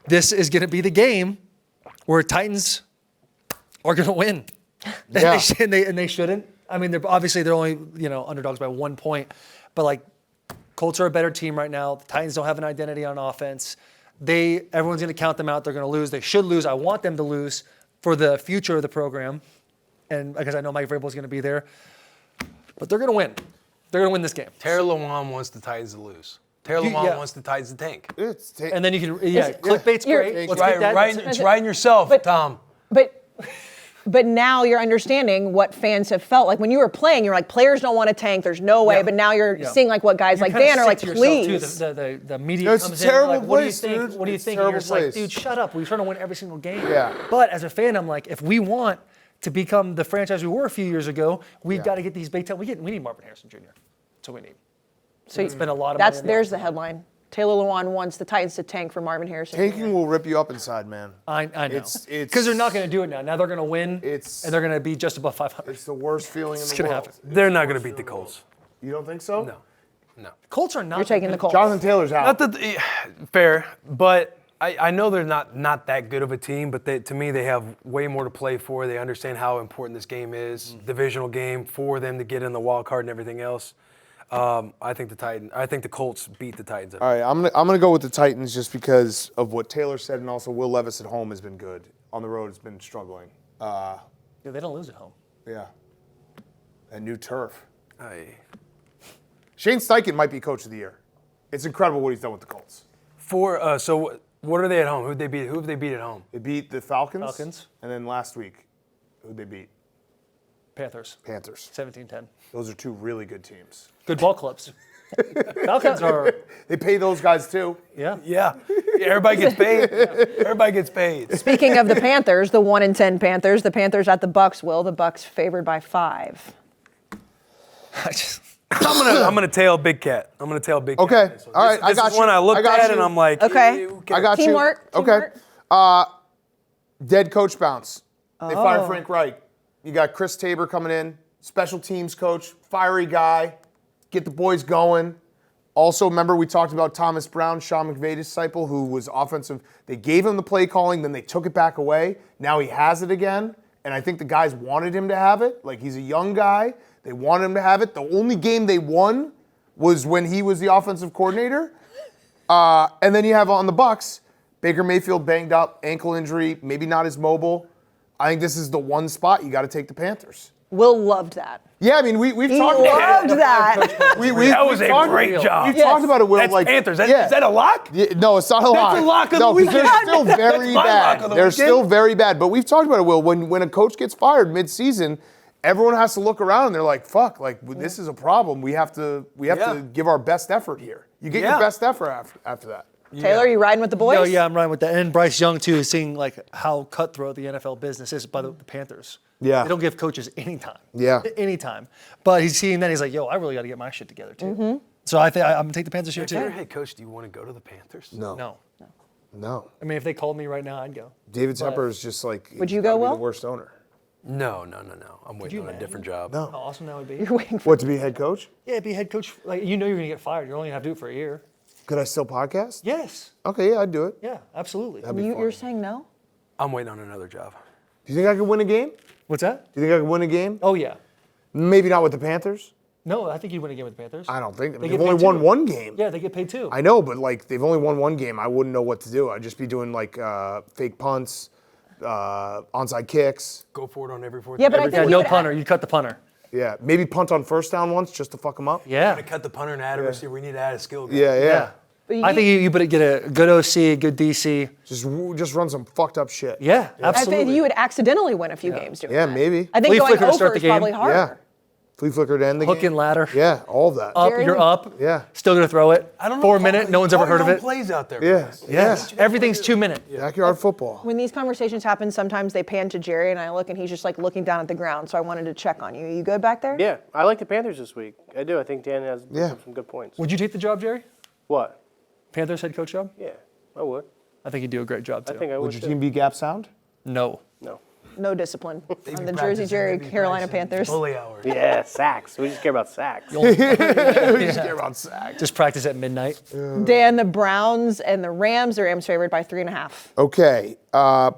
Speaker 4: this is going to be the game where Titans are going to win.
Speaker 1: Yeah.
Speaker 4: and they shouldn't. I mean, they're only, underdogs by 1 point. But, like, Colts are a better team right now. The Titans don't have an identity on offense. Everyone's going to count them out. They're going to lose. They should lose. I want them to lose for the future of the program. And because I know Mike Vrabel is going to be there. But they're going to win. They're going to win this game.
Speaker 3: Taylor Lewan wants the Titans to lose. Taylor Lewan wants the Titans to tank.
Speaker 4: And then you can, clickbait's great. Let's
Speaker 3: Right,
Speaker 4: get that.
Speaker 3: it's right in yourself, Tom.
Speaker 2: But now you're understanding what fans have felt like when you were playing. You're like, players don't want to tank. There's no way.
Speaker 4: Yeah.
Speaker 2: But now you're seeing like what guys like
Speaker 4: kinda
Speaker 2: Dan are
Speaker 4: sick
Speaker 2: like,
Speaker 4: to yourself,
Speaker 2: please.
Speaker 4: too. The media
Speaker 1: No, it's
Speaker 4: comes
Speaker 1: a terrible
Speaker 4: in. Like, what do you
Speaker 1: place,
Speaker 4: think?
Speaker 1: dude.
Speaker 4: What do you
Speaker 1: It's a
Speaker 4: think? And you're
Speaker 1: terrible
Speaker 4: just like,
Speaker 1: place.
Speaker 4: dude, shut up. We're trying to win every single game.
Speaker 1: Yeah.
Speaker 4: But as a fan, I'm like, if we want to become the franchise we were a few years ago, we've got to get these big time. We need Marvin Harrison Jr. That's what we need.
Speaker 2: So
Speaker 4: it's been a lot of money.
Speaker 2: there's the headline. Taylor Lewan wants the Titans to tank for Marvin Harrison.
Speaker 1: Tanking will rip you up inside, man.
Speaker 4: I know.
Speaker 1: It's-
Speaker 4: Because they're not going to do it now. Now they're going to win, and they're going to be just above 500.
Speaker 1: It's the worst feeling in the
Speaker 4: gonna
Speaker 1: world.
Speaker 4: happen.
Speaker 3: They're not going to beat the Colts.
Speaker 1: You don't think so?
Speaker 3: No.
Speaker 4: Colts are not.
Speaker 2: You're taking the Colts.
Speaker 1: Jonathan Taylor's out.
Speaker 3: Not that fair, but I know they're not that good of a team, but to me they have way more to play for. They understand how important this game is, divisional game for them to get in the wild card and everything else. I think the Colts beat the Titans.
Speaker 1: All right, I'm gonna go with the Titans just because of what Taylor said, and also Will Levis at home has been good. On the road, has been struggling.
Speaker 4: They don't lose at home.
Speaker 1: Yeah. And new turf. Shane Steichen might be coach of the year. It's incredible what he's done with the Colts.
Speaker 3: So what are they at home? Who have they beat at home?
Speaker 1: They beat the Falcons.
Speaker 4: Falcons.
Speaker 1: And then last week, who'd they beat?
Speaker 4: Panthers. 17-10.
Speaker 1: Those are two really good teams.
Speaker 4: Good ball clubs. Falcons are.
Speaker 1: They pay those guys too.
Speaker 4: Yeah.
Speaker 3: Yeah. Everybody gets paid. Everybody gets paid.
Speaker 2: Speaking of the Panthers, the 1-10 Panthers, the Panthers at the Bucks. The Bucks favored by 5.
Speaker 3: I'm gonna tail Big Cat. I'm gonna tail Big Cat.
Speaker 1: Okay. All right. I got
Speaker 3: This is
Speaker 1: you.
Speaker 3: one I looked
Speaker 1: got
Speaker 3: at
Speaker 1: you.
Speaker 3: and I'm like,
Speaker 2: Okay.
Speaker 3: who
Speaker 1: I
Speaker 3: cares?
Speaker 1: got
Speaker 2: Teamwork,
Speaker 1: you. Okay.
Speaker 2: teamwork.
Speaker 1: Dead coach bounce. They fired Frank Reich. You got Chris Tabor coming in, special teams coach, fiery guy, get the boys going. Also, remember we talked about Thomas Brown, Sean McVay's disciple, who was offensive. They gave him the play calling, then they took it back away. Now he has it again, and I think the guys wanted him to have it. Like, he's a young guy. They wanted him to have it. The only game they won was when he was the offensive coordinator. And then you have on the Bucks, Baker Mayfield banged up, ankle injury, maybe not as mobile. I think this is the one spot you got to take the Panthers.
Speaker 2: Will loved that.
Speaker 1: Yeah, I mean, we've
Speaker 2: He
Speaker 1: talked about
Speaker 2: loved that.
Speaker 3: That was a great job.
Speaker 1: We've talked about it, Will.
Speaker 3: That's
Speaker 1: like,
Speaker 3: Panthers. Is
Speaker 1: yeah.
Speaker 3: that a lock?
Speaker 1: Yeah, no, it's not a lock.
Speaker 3: That's a lock of
Speaker 1: no,
Speaker 3: the
Speaker 1: 'cause they're
Speaker 3: weekend.
Speaker 1: still very
Speaker 3: That's my lock
Speaker 1: bad.
Speaker 3: of the
Speaker 1: They're
Speaker 3: weekend.
Speaker 1: still very bad. But we've talked about it, Will. When a coach gets fired mid-season, everyone has to look around and they're like, "Fuck! Like this is a problem. We have to give our best effort here. You get your best effort after that."
Speaker 2: Taylor, you riding with the boys?
Speaker 4: No, yeah, I'm riding with that. And Bryce Young, too, is seeing like how cutthroat the NFL business is by the Panthers.
Speaker 1: Yeah.
Speaker 4: They don't give coaches any time.
Speaker 1: Yeah.
Speaker 4: Any time. But he's seeing that. He's like, yo, I really got to get my shit together, too. So I think I'm going to take the Panthers here,
Speaker 3: If you're a
Speaker 4: too.
Speaker 3: head coach, do you want to go to the Panthers?
Speaker 4: No.
Speaker 1: No.
Speaker 4: I mean, if they called me right now, I'd go.
Speaker 1: David Tepper is just like.
Speaker 2: Would you
Speaker 1: he's
Speaker 2: go,
Speaker 1: gotta be
Speaker 2: Will?
Speaker 1: The worst owner.
Speaker 3: No. I'm waiting on a different job.
Speaker 1: No.
Speaker 4: How awesome that would be.
Speaker 2: You're waiting for
Speaker 1: What, to be head coach?
Speaker 4: Yeah, be a head coach. Like, you know you're going to get fired. You're only going to have to do it for a year.
Speaker 1: Could I still podcast?
Speaker 4: Yes.
Speaker 1: Okay, yeah, I'd do it.
Speaker 4: Yeah, absolutely.
Speaker 1: That'd be fun.
Speaker 2: You're saying no?
Speaker 3: I'm waiting on another job.
Speaker 1: Do you think I could win a game?
Speaker 4: What's that?
Speaker 1: Do you think I could win a game?
Speaker 4: Oh, yeah.
Speaker 1: Maybe not with the Panthers.
Speaker 4: No, I think you'd win a game with the Panthers.
Speaker 1: I don't think.
Speaker 4: They
Speaker 1: They've
Speaker 4: get
Speaker 1: only
Speaker 4: paid
Speaker 1: won
Speaker 4: too.
Speaker 1: one game.
Speaker 4: Yeah, they get paid too.
Speaker 1: I know, but like they've only won one game. I wouldn't know what to do. I'd just be doing like fake punts, onside kicks.
Speaker 3: Go for it on every fourth.
Speaker 2: Yeah, but I
Speaker 3: every
Speaker 2: think
Speaker 4: Yeah,
Speaker 2: you
Speaker 4: no
Speaker 2: would
Speaker 4: punter. You cut the punter.
Speaker 1: Yeah, maybe punt on first down once just to fuck them up.
Speaker 4: Yeah.
Speaker 3: to cut the punter and add a receiver. We need to add a skill guy.
Speaker 1: Yeah.
Speaker 4: I think you better get a good OC, a good DC.
Speaker 1: Just run some fucked up shit.
Speaker 4: Yeah,
Speaker 2: I think
Speaker 4: absolutely.
Speaker 2: you would accidentally win a few games doing
Speaker 1: Yeah,
Speaker 2: that.
Speaker 1: maybe.
Speaker 2: I think
Speaker 4: Flea
Speaker 2: going
Speaker 4: flicker to start
Speaker 2: over
Speaker 4: the
Speaker 2: is
Speaker 4: game.
Speaker 2: probably harder.
Speaker 1: Yeah. Flea flicker to end the
Speaker 4: Hook
Speaker 1: game.
Speaker 4: and ladder.
Speaker 1: Yeah, all of that.
Speaker 4: Up,
Speaker 2: Jerry?
Speaker 4: you're up.
Speaker 1: Yeah.
Speaker 4: Still gonna throw it.
Speaker 3: I don't know.
Speaker 4: 4 minute. No one's ever heard of it.
Speaker 3: Plays out there.
Speaker 1: Yeah.
Speaker 3: guys.
Speaker 1: Yeah.
Speaker 4: Everything's 2 minute.
Speaker 1: Backyard football.
Speaker 2: When these conversations happen, sometimes they pan to Jerry and I look and he's just like looking down at the ground. So I wanted to check on you. You good back there?
Speaker 5: Yeah, I like the Panthers this week. I do. I think Dan has some good points.
Speaker 4: Would you take the job, Jerry?
Speaker 5: What?
Speaker 4: Panthers head coach job?
Speaker 5: Yeah, I would.
Speaker 4: I think you'd do a great job too.
Speaker 5: I think I would.
Speaker 1: Would your team be gap sound?
Speaker 4: No.
Speaker 5: No.
Speaker 2: No discipline
Speaker 3: They
Speaker 2: on
Speaker 3: be
Speaker 2: the Jersey
Speaker 3: practicing,
Speaker 2: Jerry
Speaker 3: they be
Speaker 2: Carolina
Speaker 3: practicing
Speaker 2: Panthers.
Speaker 3: Bully hours.
Speaker 5: Yeah, sacks. We just care about sacks.
Speaker 1: We just care about sacks.
Speaker 4: Just practice at midnight.
Speaker 2: Dan, the Browns and the Rams. The Rams favored by 3.5.
Speaker 1: Okay,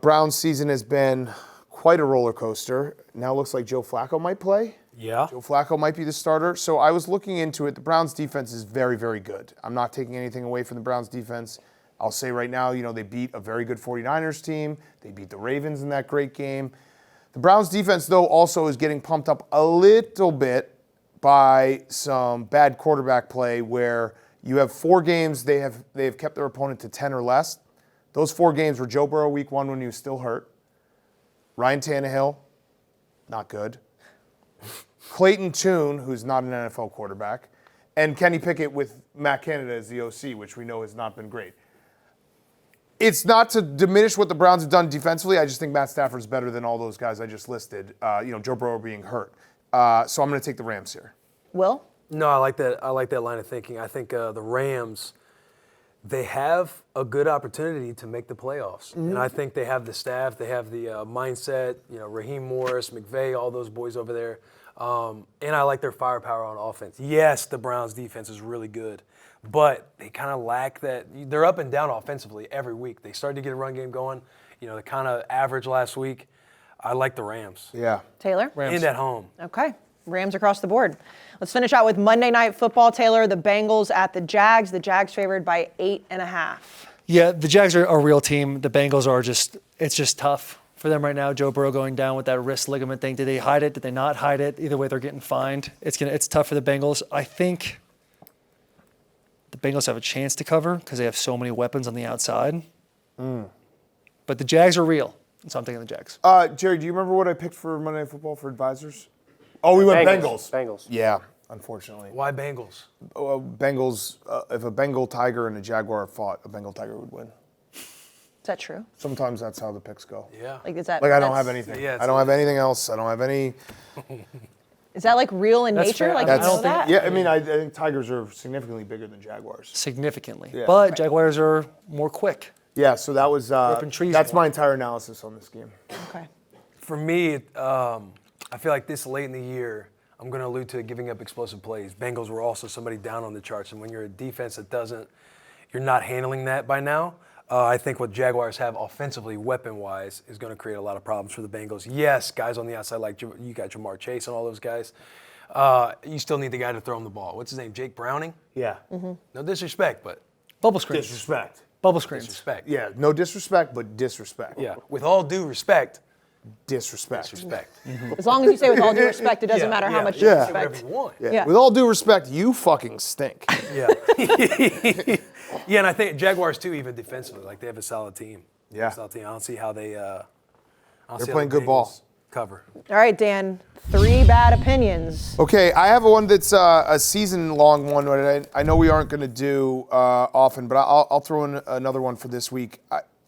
Speaker 1: Browns season has been quite a roller coaster. Now looks like Joe Flacco might play.
Speaker 3: Yeah.
Speaker 1: Joe Flacco might be the starter. So I was looking into it. The Browns defense is very, very good. I'm not taking anything away from the Browns defense. I'll say right now, they beat a very good 49ers team. They beat the Ravens in that great game. The Browns defense, though, also is getting pumped up a little bit by some bad quarterback play where you have 4 games, they have kept their opponent to 10 or less. Those 4 games were Joe Burrow week 1 when he was still hurt. Ryan Tannehill, not good. Clayton Tune, who's not an NFL quarterback, and Kenny Pickett with Matt Canada as the OC, which we know has not been great. It's not to diminish what the Browns have done defensively. I just think Matt Stafford's better than all those guys I just listed, Joe Burrow being hurt. So I'm going to take the Rams here.
Speaker 2: Will?
Speaker 3: No, I like that. I like that line of thinking. I think the Rams, they have a good opportunity to make the playoffs, and I think they have the staff, they have the mindset. Raheem Morris, McVay, all those boys over there, and I like their firepower on offense. Yes, the Browns' defense is really good, but they kind of lack that. They're up and down offensively every week. They started to get a run game going. They're kind of average last week. I like the Rams.
Speaker 1: Yeah.
Speaker 2: Taylor?
Speaker 4: Rams.
Speaker 3: And at home.
Speaker 2: Okay. Rams across the board. Let's finish out with Monday Night Football, Taylor. The Bengals at the Jags. The Jags favored by 8.5.
Speaker 4: Yeah, the Jags are a real team. The Bengals are it's just tough for them right now. Joe Burrow going down with that wrist ligament thing. Did they hide it? Did they not hide it? Either way, they're getting fined. It's tough for the Bengals. I think the Bengals have a chance to cover because they have so many weapons on the outside. But the Jags are real, so I'm taking the Jags.
Speaker 1: Jerry, do you remember what I picked for Monday Night Football for advisors? Oh, we went Bengals.
Speaker 5: Bengals.
Speaker 1: Yeah, unfortunately.
Speaker 3: Why Bengals?
Speaker 1: Bengals, if a Bengal tiger and a jaguar fought, a Bengal tiger would win.
Speaker 2: Is that true?
Speaker 1: Sometimes that's how the picks go.
Speaker 3: Yeah.
Speaker 2: Is that
Speaker 1: I don't
Speaker 2: that's-
Speaker 1: have anything.
Speaker 3: Yeah,
Speaker 1: I don't have anything else. I don't have any.
Speaker 2: Is that real in
Speaker 4: That's
Speaker 2: nature?
Speaker 4: fair.
Speaker 2: Like
Speaker 4: I
Speaker 2: you
Speaker 4: don't
Speaker 2: know
Speaker 4: think-
Speaker 2: that?
Speaker 1: Yeah, I mean, I think tigers are significantly bigger than jaguars.
Speaker 4: Significantly.
Speaker 1: Yeah.
Speaker 4: But Jaguars are more quick.
Speaker 1: Yeah, so that was.
Speaker 4: Ripping trees
Speaker 1: That's
Speaker 4: more.
Speaker 1: my entire analysis on this game.
Speaker 2: Okay.
Speaker 3: For me, I feel like this late in the year, I'm going to allude to giving up explosive plays. Bengals were also somebody down on the charts, and when you're a defense that you're not handling that by now. I think what Jaguars have offensively, weapon-wise, is going to create a lot of problems for the Bengals. Yes, guys on the outside like you got Jamar Chase and all those guys. You still need the guy to throw him the ball. What's his name? Jake Browning?
Speaker 1: Yeah.
Speaker 3: No disrespect, but
Speaker 4: Bubble screens.
Speaker 1: Disrespect.
Speaker 4: Bubble screens.
Speaker 3: disrespect.
Speaker 1: Yeah, no disrespect, but disrespect.
Speaker 3: Yeah. With all due respect,
Speaker 1: Disrespect.
Speaker 3: disrespect.
Speaker 2: As long as you say with all due respect, it doesn't matter how much you
Speaker 1: Yeah.
Speaker 3: Say whatever
Speaker 2: respect.
Speaker 3: you want.
Speaker 1: Yeah.
Speaker 2: Yeah.
Speaker 1: With all due respect, you fucking stink.
Speaker 3: Yeah. Yeah, and I think Jaguars too, even defensively, they have a solid team.
Speaker 1: Yeah.
Speaker 3: Solid team. I don't see how they.
Speaker 1: They're
Speaker 3: They're
Speaker 1: playing good ball.
Speaker 3: Cover.
Speaker 2: All right, Dan. 3 bad opinions.
Speaker 1: Okay, I have one that's a season-long one. But I know we aren't going to do often, but I'll throw in another one for this week.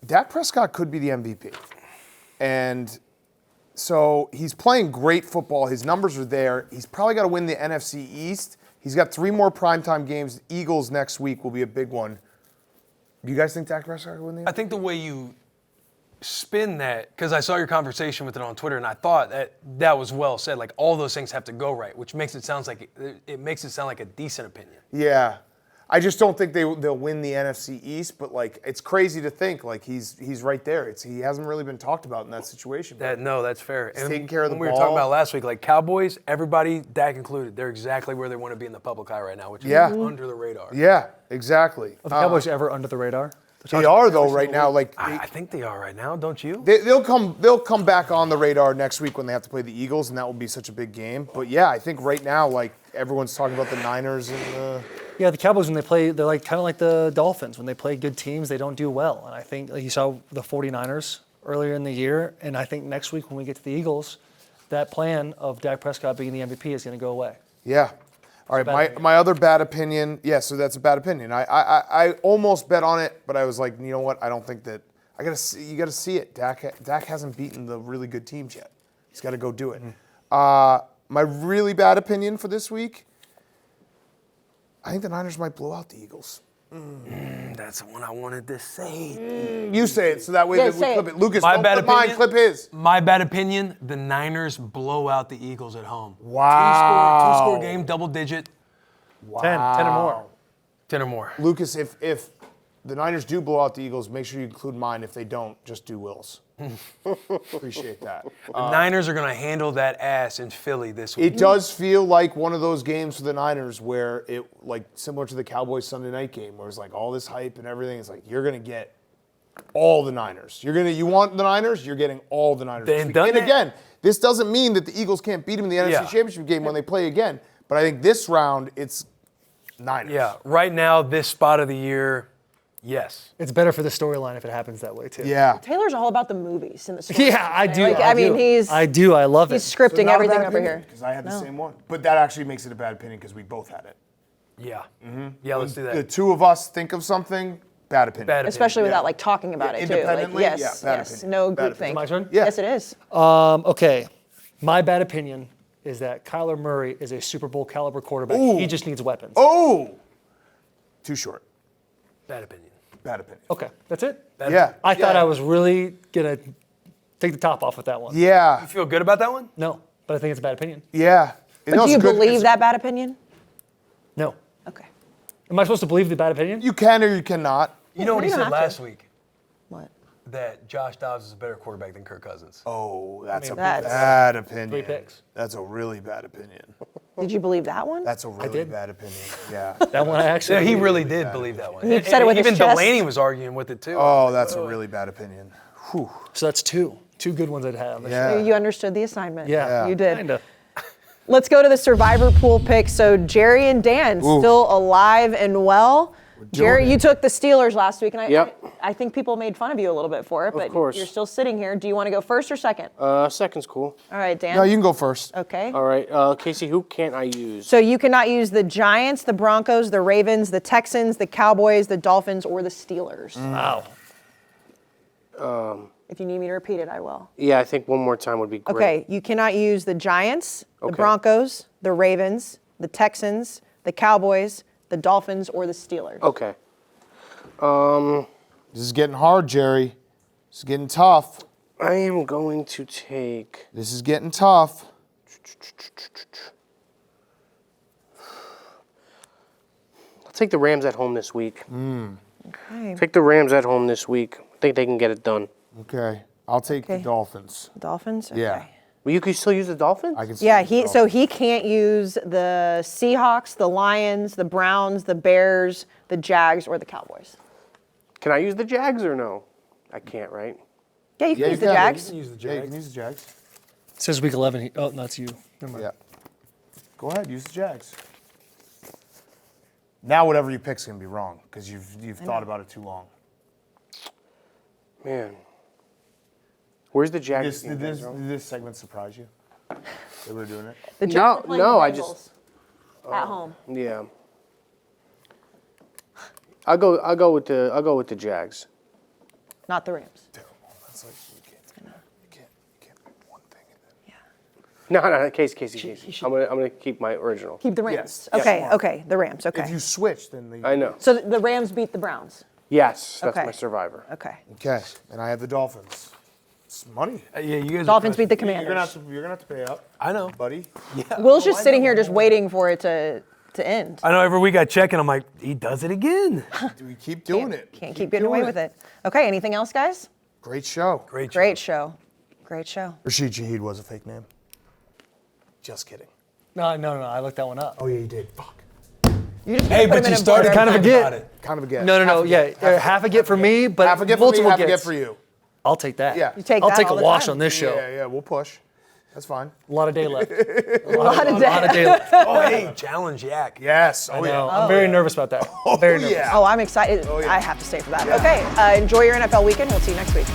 Speaker 1: Dak Prescott could be the MVP, and so he's playing great football. His numbers are there. He's probably got to win the NFC East. He's got 3 more primetime games. Eagles next week will be a big one. Do you guys think Dak Prescott will win the MVP?
Speaker 3: I think the way you spin that, because I saw your conversation with it on Twitter, and I thought that was well said. All those things have to go right, which makes it sound like a decent opinion.
Speaker 1: Yeah. I just don't think they'll win the NFC East, but it's crazy to think he's right there. He hasn't really been talked about in that situation.
Speaker 3: That's fair.
Speaker 1: He's taking care of the
Speaker 3: when we were
Speaker 1: ball.
Speaker 3: talking about last week, Cowboys, everybody, Dak included, they're exactly where they want to be in the public eye right now, which is under the radar.
Speaker 1: Yeah, exactly.
Speaker 4: Are the Cowboys ever under the radar?
Speaker 1: They are though right now.
Speaker 3: I think they are right now, don't you?
Speaker 1: They'll come back on the radar next week when they have to play the Eagles, and that will be such a big game. But yeah, I think right now everyone's talking about the Niners and.
Speaker 4: Yeah, the Cowboys, when they play, they're kind of like the Dolphins. When they play good teams, they don't do well. And I think you saw the 49ers earlier in the year. And I think next week when we get to the Eagles, that plan of Dak Prescott being the MVP is going to go away.
Speaker 1: Yeah. All right, my other bad opinion. Yeah, so that's a bad opinion. I almost bet on it, but I was like, you know what? I don't think that. You got to see it. Dak hasn't beaten the really good teams yet. He's got to go do it. My really bad opinion for this week. I think the Niners might blow out the Eagles.
Speaker 3: That's the one I wanted to say.
Speaker 1: You say it so that way
Speaker 2: Yeah,
Speaker 1: that we
Speaker 2: say
Speaker 1: clip
Speaker 2: it.
Speaker 1: it. Lucas,
Speaker 3: My
Speaker 1: don't
Speaker 3: bad
Speaker 1: clip mine,
Speaker 3: opinion.
Speaker 1: clip his.
Speaker 3: My bad opinion, the Niners blow out the Eagles at home.
Speaker 1: Wow.
Speaker 3: Two-score game, double digit,
Speaker 4: 10 or more.
Speaker 3: 10 or more.
Speaker 1: Lucas, if the Niners do blow out the Eagles, make sure you include mine. If they don't, just do Will's. Appreciate that.
Speaker 3: The Niners are going to handle that ass in Philly this week.
Speaker 1: It does feel like one of those games for the Niners where it, like, similar to the Cowboys Sunday night game, where it's like all this hype and everything. It's like you're gonna get all the Niners. You want the Niners, you're getting all the Niners.
Speaker 3: And done
Speaker 1: and
Speaker 3: that.
Speaker 1: again, this doesn't mean that the Eagles can't beat them in the NFC
Speaker 3: Yeah.
Speaker 1: Championship game when they play again. But I think this round, it's Niners.
Speaker 3: Yeah, right now, this spot of the year, yes.
Speaker 4: It's better for the storyline if it happens that way too.
Speaker 1: Yeah.
Speaker 2: Taylor's all about the movies and the story.
Speaker 4: Yeah, I do.
Speaker 2: Like, I mean, he's
Speaker 4: I do. I love it.
Speaker 2: scripting everything over here.
Speaker 1: Because I had the same one. But that actually makes it a bad opinion because we both had it.
Speaker 3: Yeah. Yeah, let's do
Speaker 1: The
Speaker 3: that.
Speaker 1: two of us think of something, bad opinion.
Speaker 3: Bad opinion.
Speaker 2: Especially without like talking about
Speaker 1: Yeah,
Speaker 2: it too. Like,
Speaker 1: independently,
Speaker 2: yes,
Speaker 1: yeah, bad
Speaker 2: yes,
Speaker 1: opinion.
Speaker 2: no
Speaker 1: Bad
Speaker 2: group
Speaker 1: opinion.
Speaker 2: thing.
Speaker 4: My turn?
Speaker 1: Yeah.
Speaker 2: Yes, it is.
Speaker 4: Okay. My bad opinion is that Kyler Murray is a Super Bowl caliber quarterback.
Speaker 1: Ooh.
Speaker 4: He just needs weapons.
Speaker 1: Oh! Too short.
Speaker 3: Bad opinion.
Speaker 1: Bad opinion.
Speaker 4: Okay, that's it.
Speaker 1: Yeah.
Speaker 4: I thought
Speaker 1: Yeah.
Speaker 4: I was really gonna take the top off with that one.
Speaker 1: Yeah.
Speaker 3: You feel good about that one?
Speaker 4: No, but I think it's a bad opinion.
Speaker 1: Yeah.
Speaker 2: But do you believe that bad opinion?
Speaker 4: No.
Speaker 2: Okay.
Speaker 4: Am I supposed to believe the bad opinion?
Speaker 1: You can or you cannot.
Speaker 3: You know what he
Speaker 2: you don't
Speaker 3: said
Speaker 2: have to.
Speaker 3: last week?
Speaker 2: What?
Speaker 3: That Josh Dobbs is a better quarterback than Kirk Cousins.
Speaker 1: Oh, that's a
Speaker 2: That's-
Speaker 1: bad opinion.
Speaker 4: 3 picks.
Speaker 1: That's a really bad opinion.
Speaker 2: Did you believe that one?
Speaker 1: That's a really
Speaker 4: did.
Speaker 1: bad opinion. Yeah.
Speaker 4: That one I actually.
Speaker 3: Yeah, he really did believe that one.
Speaker 2: He said it with his
Speaker 3: Even
Speaker 2: chest.
Speaker 3: Delaney was arguing with it too.
Speaker 1: Oh, that's a really bad opinion. Whew.
Speaker 4: So that's two good ones I'd have.
Speaker 1: Yeah.
Speaker 2: You understood the assignment.
Speaker 4: Yeah.
Speaker 2: You did.
Speaker 4: Kinda.
Speaker 2: Let's go to the survivor pool pick. So Jerry and Dan still alive and well. Jerry, you took the Steelers last week, and
Speaker 5: Yep.
Speaker 2: I think people made fun of you a little bit for it, but
Speaker 5: course.
Speaker 2: you're still sitting here. Do you want to go first or second?
Speaker 5: Second's cool.
Speaker 2: All right, Dan.
Speaker 1: No, you can go first.
Speaker 2: Okay.
Speaker 5: All right, Kayce, who can't I use?
Speaker 2: So you cannot use the Giants, the Broncos, the Ravens, the Texans, the Cowboys, the Dolphins, or the Steelers.
Speaker 4: Wow.
Speaker 2: If you need me to repeat it, I will.
Speaker 5: Yeah, I think one more time would be great.
Speaker 2: Okay, you cannot use the Giants, the
Speaker 5: Okay.
Speaker 2: Broncos, the Ravens, the Texans, the Cowboys, the Dolphins, or the Steelers.
Speaker 5: Okay.
Speaker 1: This is getting hard, Jerry. This is getting tough.
Speaker 5: I am going to take.
Speaker 1: This is getting tough.
Speaker 5: I'll take the Rams at home this week.
Speaker 2: Okay.
Speaker 5: Take the Rams at home this week. I think they can get it done.
Speaker 1: Okay. I'll take the
Speaker 2: Okay.
Speaker 1: Dolphins.
Speaker 2: Dolphins? Okay.
Speaker 1: Yeah.
Speaker 5: Well, you can still use the Dolphins?
Speaker 1: I can see
Speaker 2: Yeah,
Speaker 1: the
Speaker 2: so
Speaker 1: Dolphins.
Speaker 2: he can't use the Seahawks, the Lions, the Browns, the Bears, the Jags, or the Cowboys.
Speaker 5: Can I use the Jags or no? I can't, right?
Speaker 2: Yeah, you can
Speaker 1: Yeah,
Speaker 2: use
Speaker 1: you
Speaker 2: the
Speaker 1: can.
Speaker 2: Jags.
Speaker 3: Use the
Speaker 1: Yeah, you
Speaker 3: Jags.
Speaker 1: can use the Jags.
Speaker 4: It says week 11. Oh, no, that's you. Never mind.
Speaker 1: Yeah. Go ahead, use the Jags. Now whatever you pick's gonna be wrong because you've thought about it too long.
Speaker 5: Man. Where's the Jags?
Speaker 1: Did this segment surprise you? They were doing it.
Speaker 2: The
Speaker 5: No,
Speaker 2: Jags are playing
Speaker 5: no,
Speaker 2: the
Speaker 5: I
Speaker 2: Bengals
Speaker 5: just-
Speaker 2: at home.
Speaker 5: Yeah. I'll go with the Jags.
Speaker 2: Not the Rams.
Speaker 1: Terrible. That's like you can't pick one thing and then.
Speaker 5: No, Casey. I'm gonna keep my original.
Speaker 2: Keep the Rams.
Speaker 1: Yes.
Speaker 2: Okay,
Speaker 1: Smart.
Speaker 2: okay, the Rams. Okay.
Speaker 1: If you switch, then the.
Speaker 5: I know.
Speaker 2: So the Rams beat the Browns.
Speaker 5: Yes, that's
Speaker 2: Okay.
Speaker 5: my survivor.
Speaker 2: Okay.
Speaker 1: Okay, and I have the Dolphins. It's money.
Speaker 3: Yeah, you guys.
Speaker 2: Dolphins beat the
Speaker 1: You're gonna
Speaker 2: Commanders.
Speaker 1: have to pay up.
Speaker 3: I know.
Speaker 1: buddy.
Speaker 2: Will's just sitting here just waiting for it to end.
Speaker 3: I know. Every week I check and I'm like, he does it again.
Speaker 1: Do we keep doing it?
Speaker 2: Can't keep getting away with it. Okay, anything else, guys?
Speaker 1: Great show.
Speaker 3: Great.
Speaker 2: Great show. Great show.
Speaker 1: Rashid Shaheed was a fake name. Just kidding.
Speaker 4: No, I looked that one up.
Speaker 1: Oh yeah, you did. Fuck.
Speaker 2: You just
Speaker 3: Hey,
Speaker 2: put
Speaker 3: but
Speaker 2: him in
Speaker 3: you
Speaker 2: a
Speaker 3: started
Speaker 2: blender.
Speaker 4: kind of a
Speaker 3: thinking
Speaker 4: get.
Speaker 3: about it.
Speaker 1: Kind of a guess.
Speaker 4: No,
Speaker 1: Half a
Speaker 4: yeah.
Speaker 1: get.
Speaker 4: Half a get for me, but
Speaker 1: Half a get for me,
Speaker 4: multiple
Speaker 1: half a get
Speaker 4: gets.
Speaker 1: for you.
Speaker 4: I'll take that.
Speaker 1: Yeah.
Speaker 2: You take
Speaker 4: I'll
Speaker 2: that
Speaker 4: take
Speaker 2: all
Speaker 4: a
Speaker 2: the
Speaker 4: wash
Speaker 2: time.
Speaker 4: on this show.
Speaker 1: Yeah, we'll push. That's fine.
Speaker 4: A lot of day left.
Speaker 2: A lot of
Speaker 4: A lot of
Speaker 2: day.
Speaker 4: day left.
Speaker 3: Oh, hey, challenge Yak.
Speaker 1: Yes.
Speaker 4: I
Speaker 1: Oh
Speaker 4: know.
Speaker 1: yeah.
Speaker 4: I'm very nervous about that. Very nervous.
Speaker 1: yeah.
Speaker 2: Oh, I'm excited.
Speaker 1: yeah.
Speaker 2: I have to stay for that. Okay, enjoy your NFL weekend. We'll see you next week.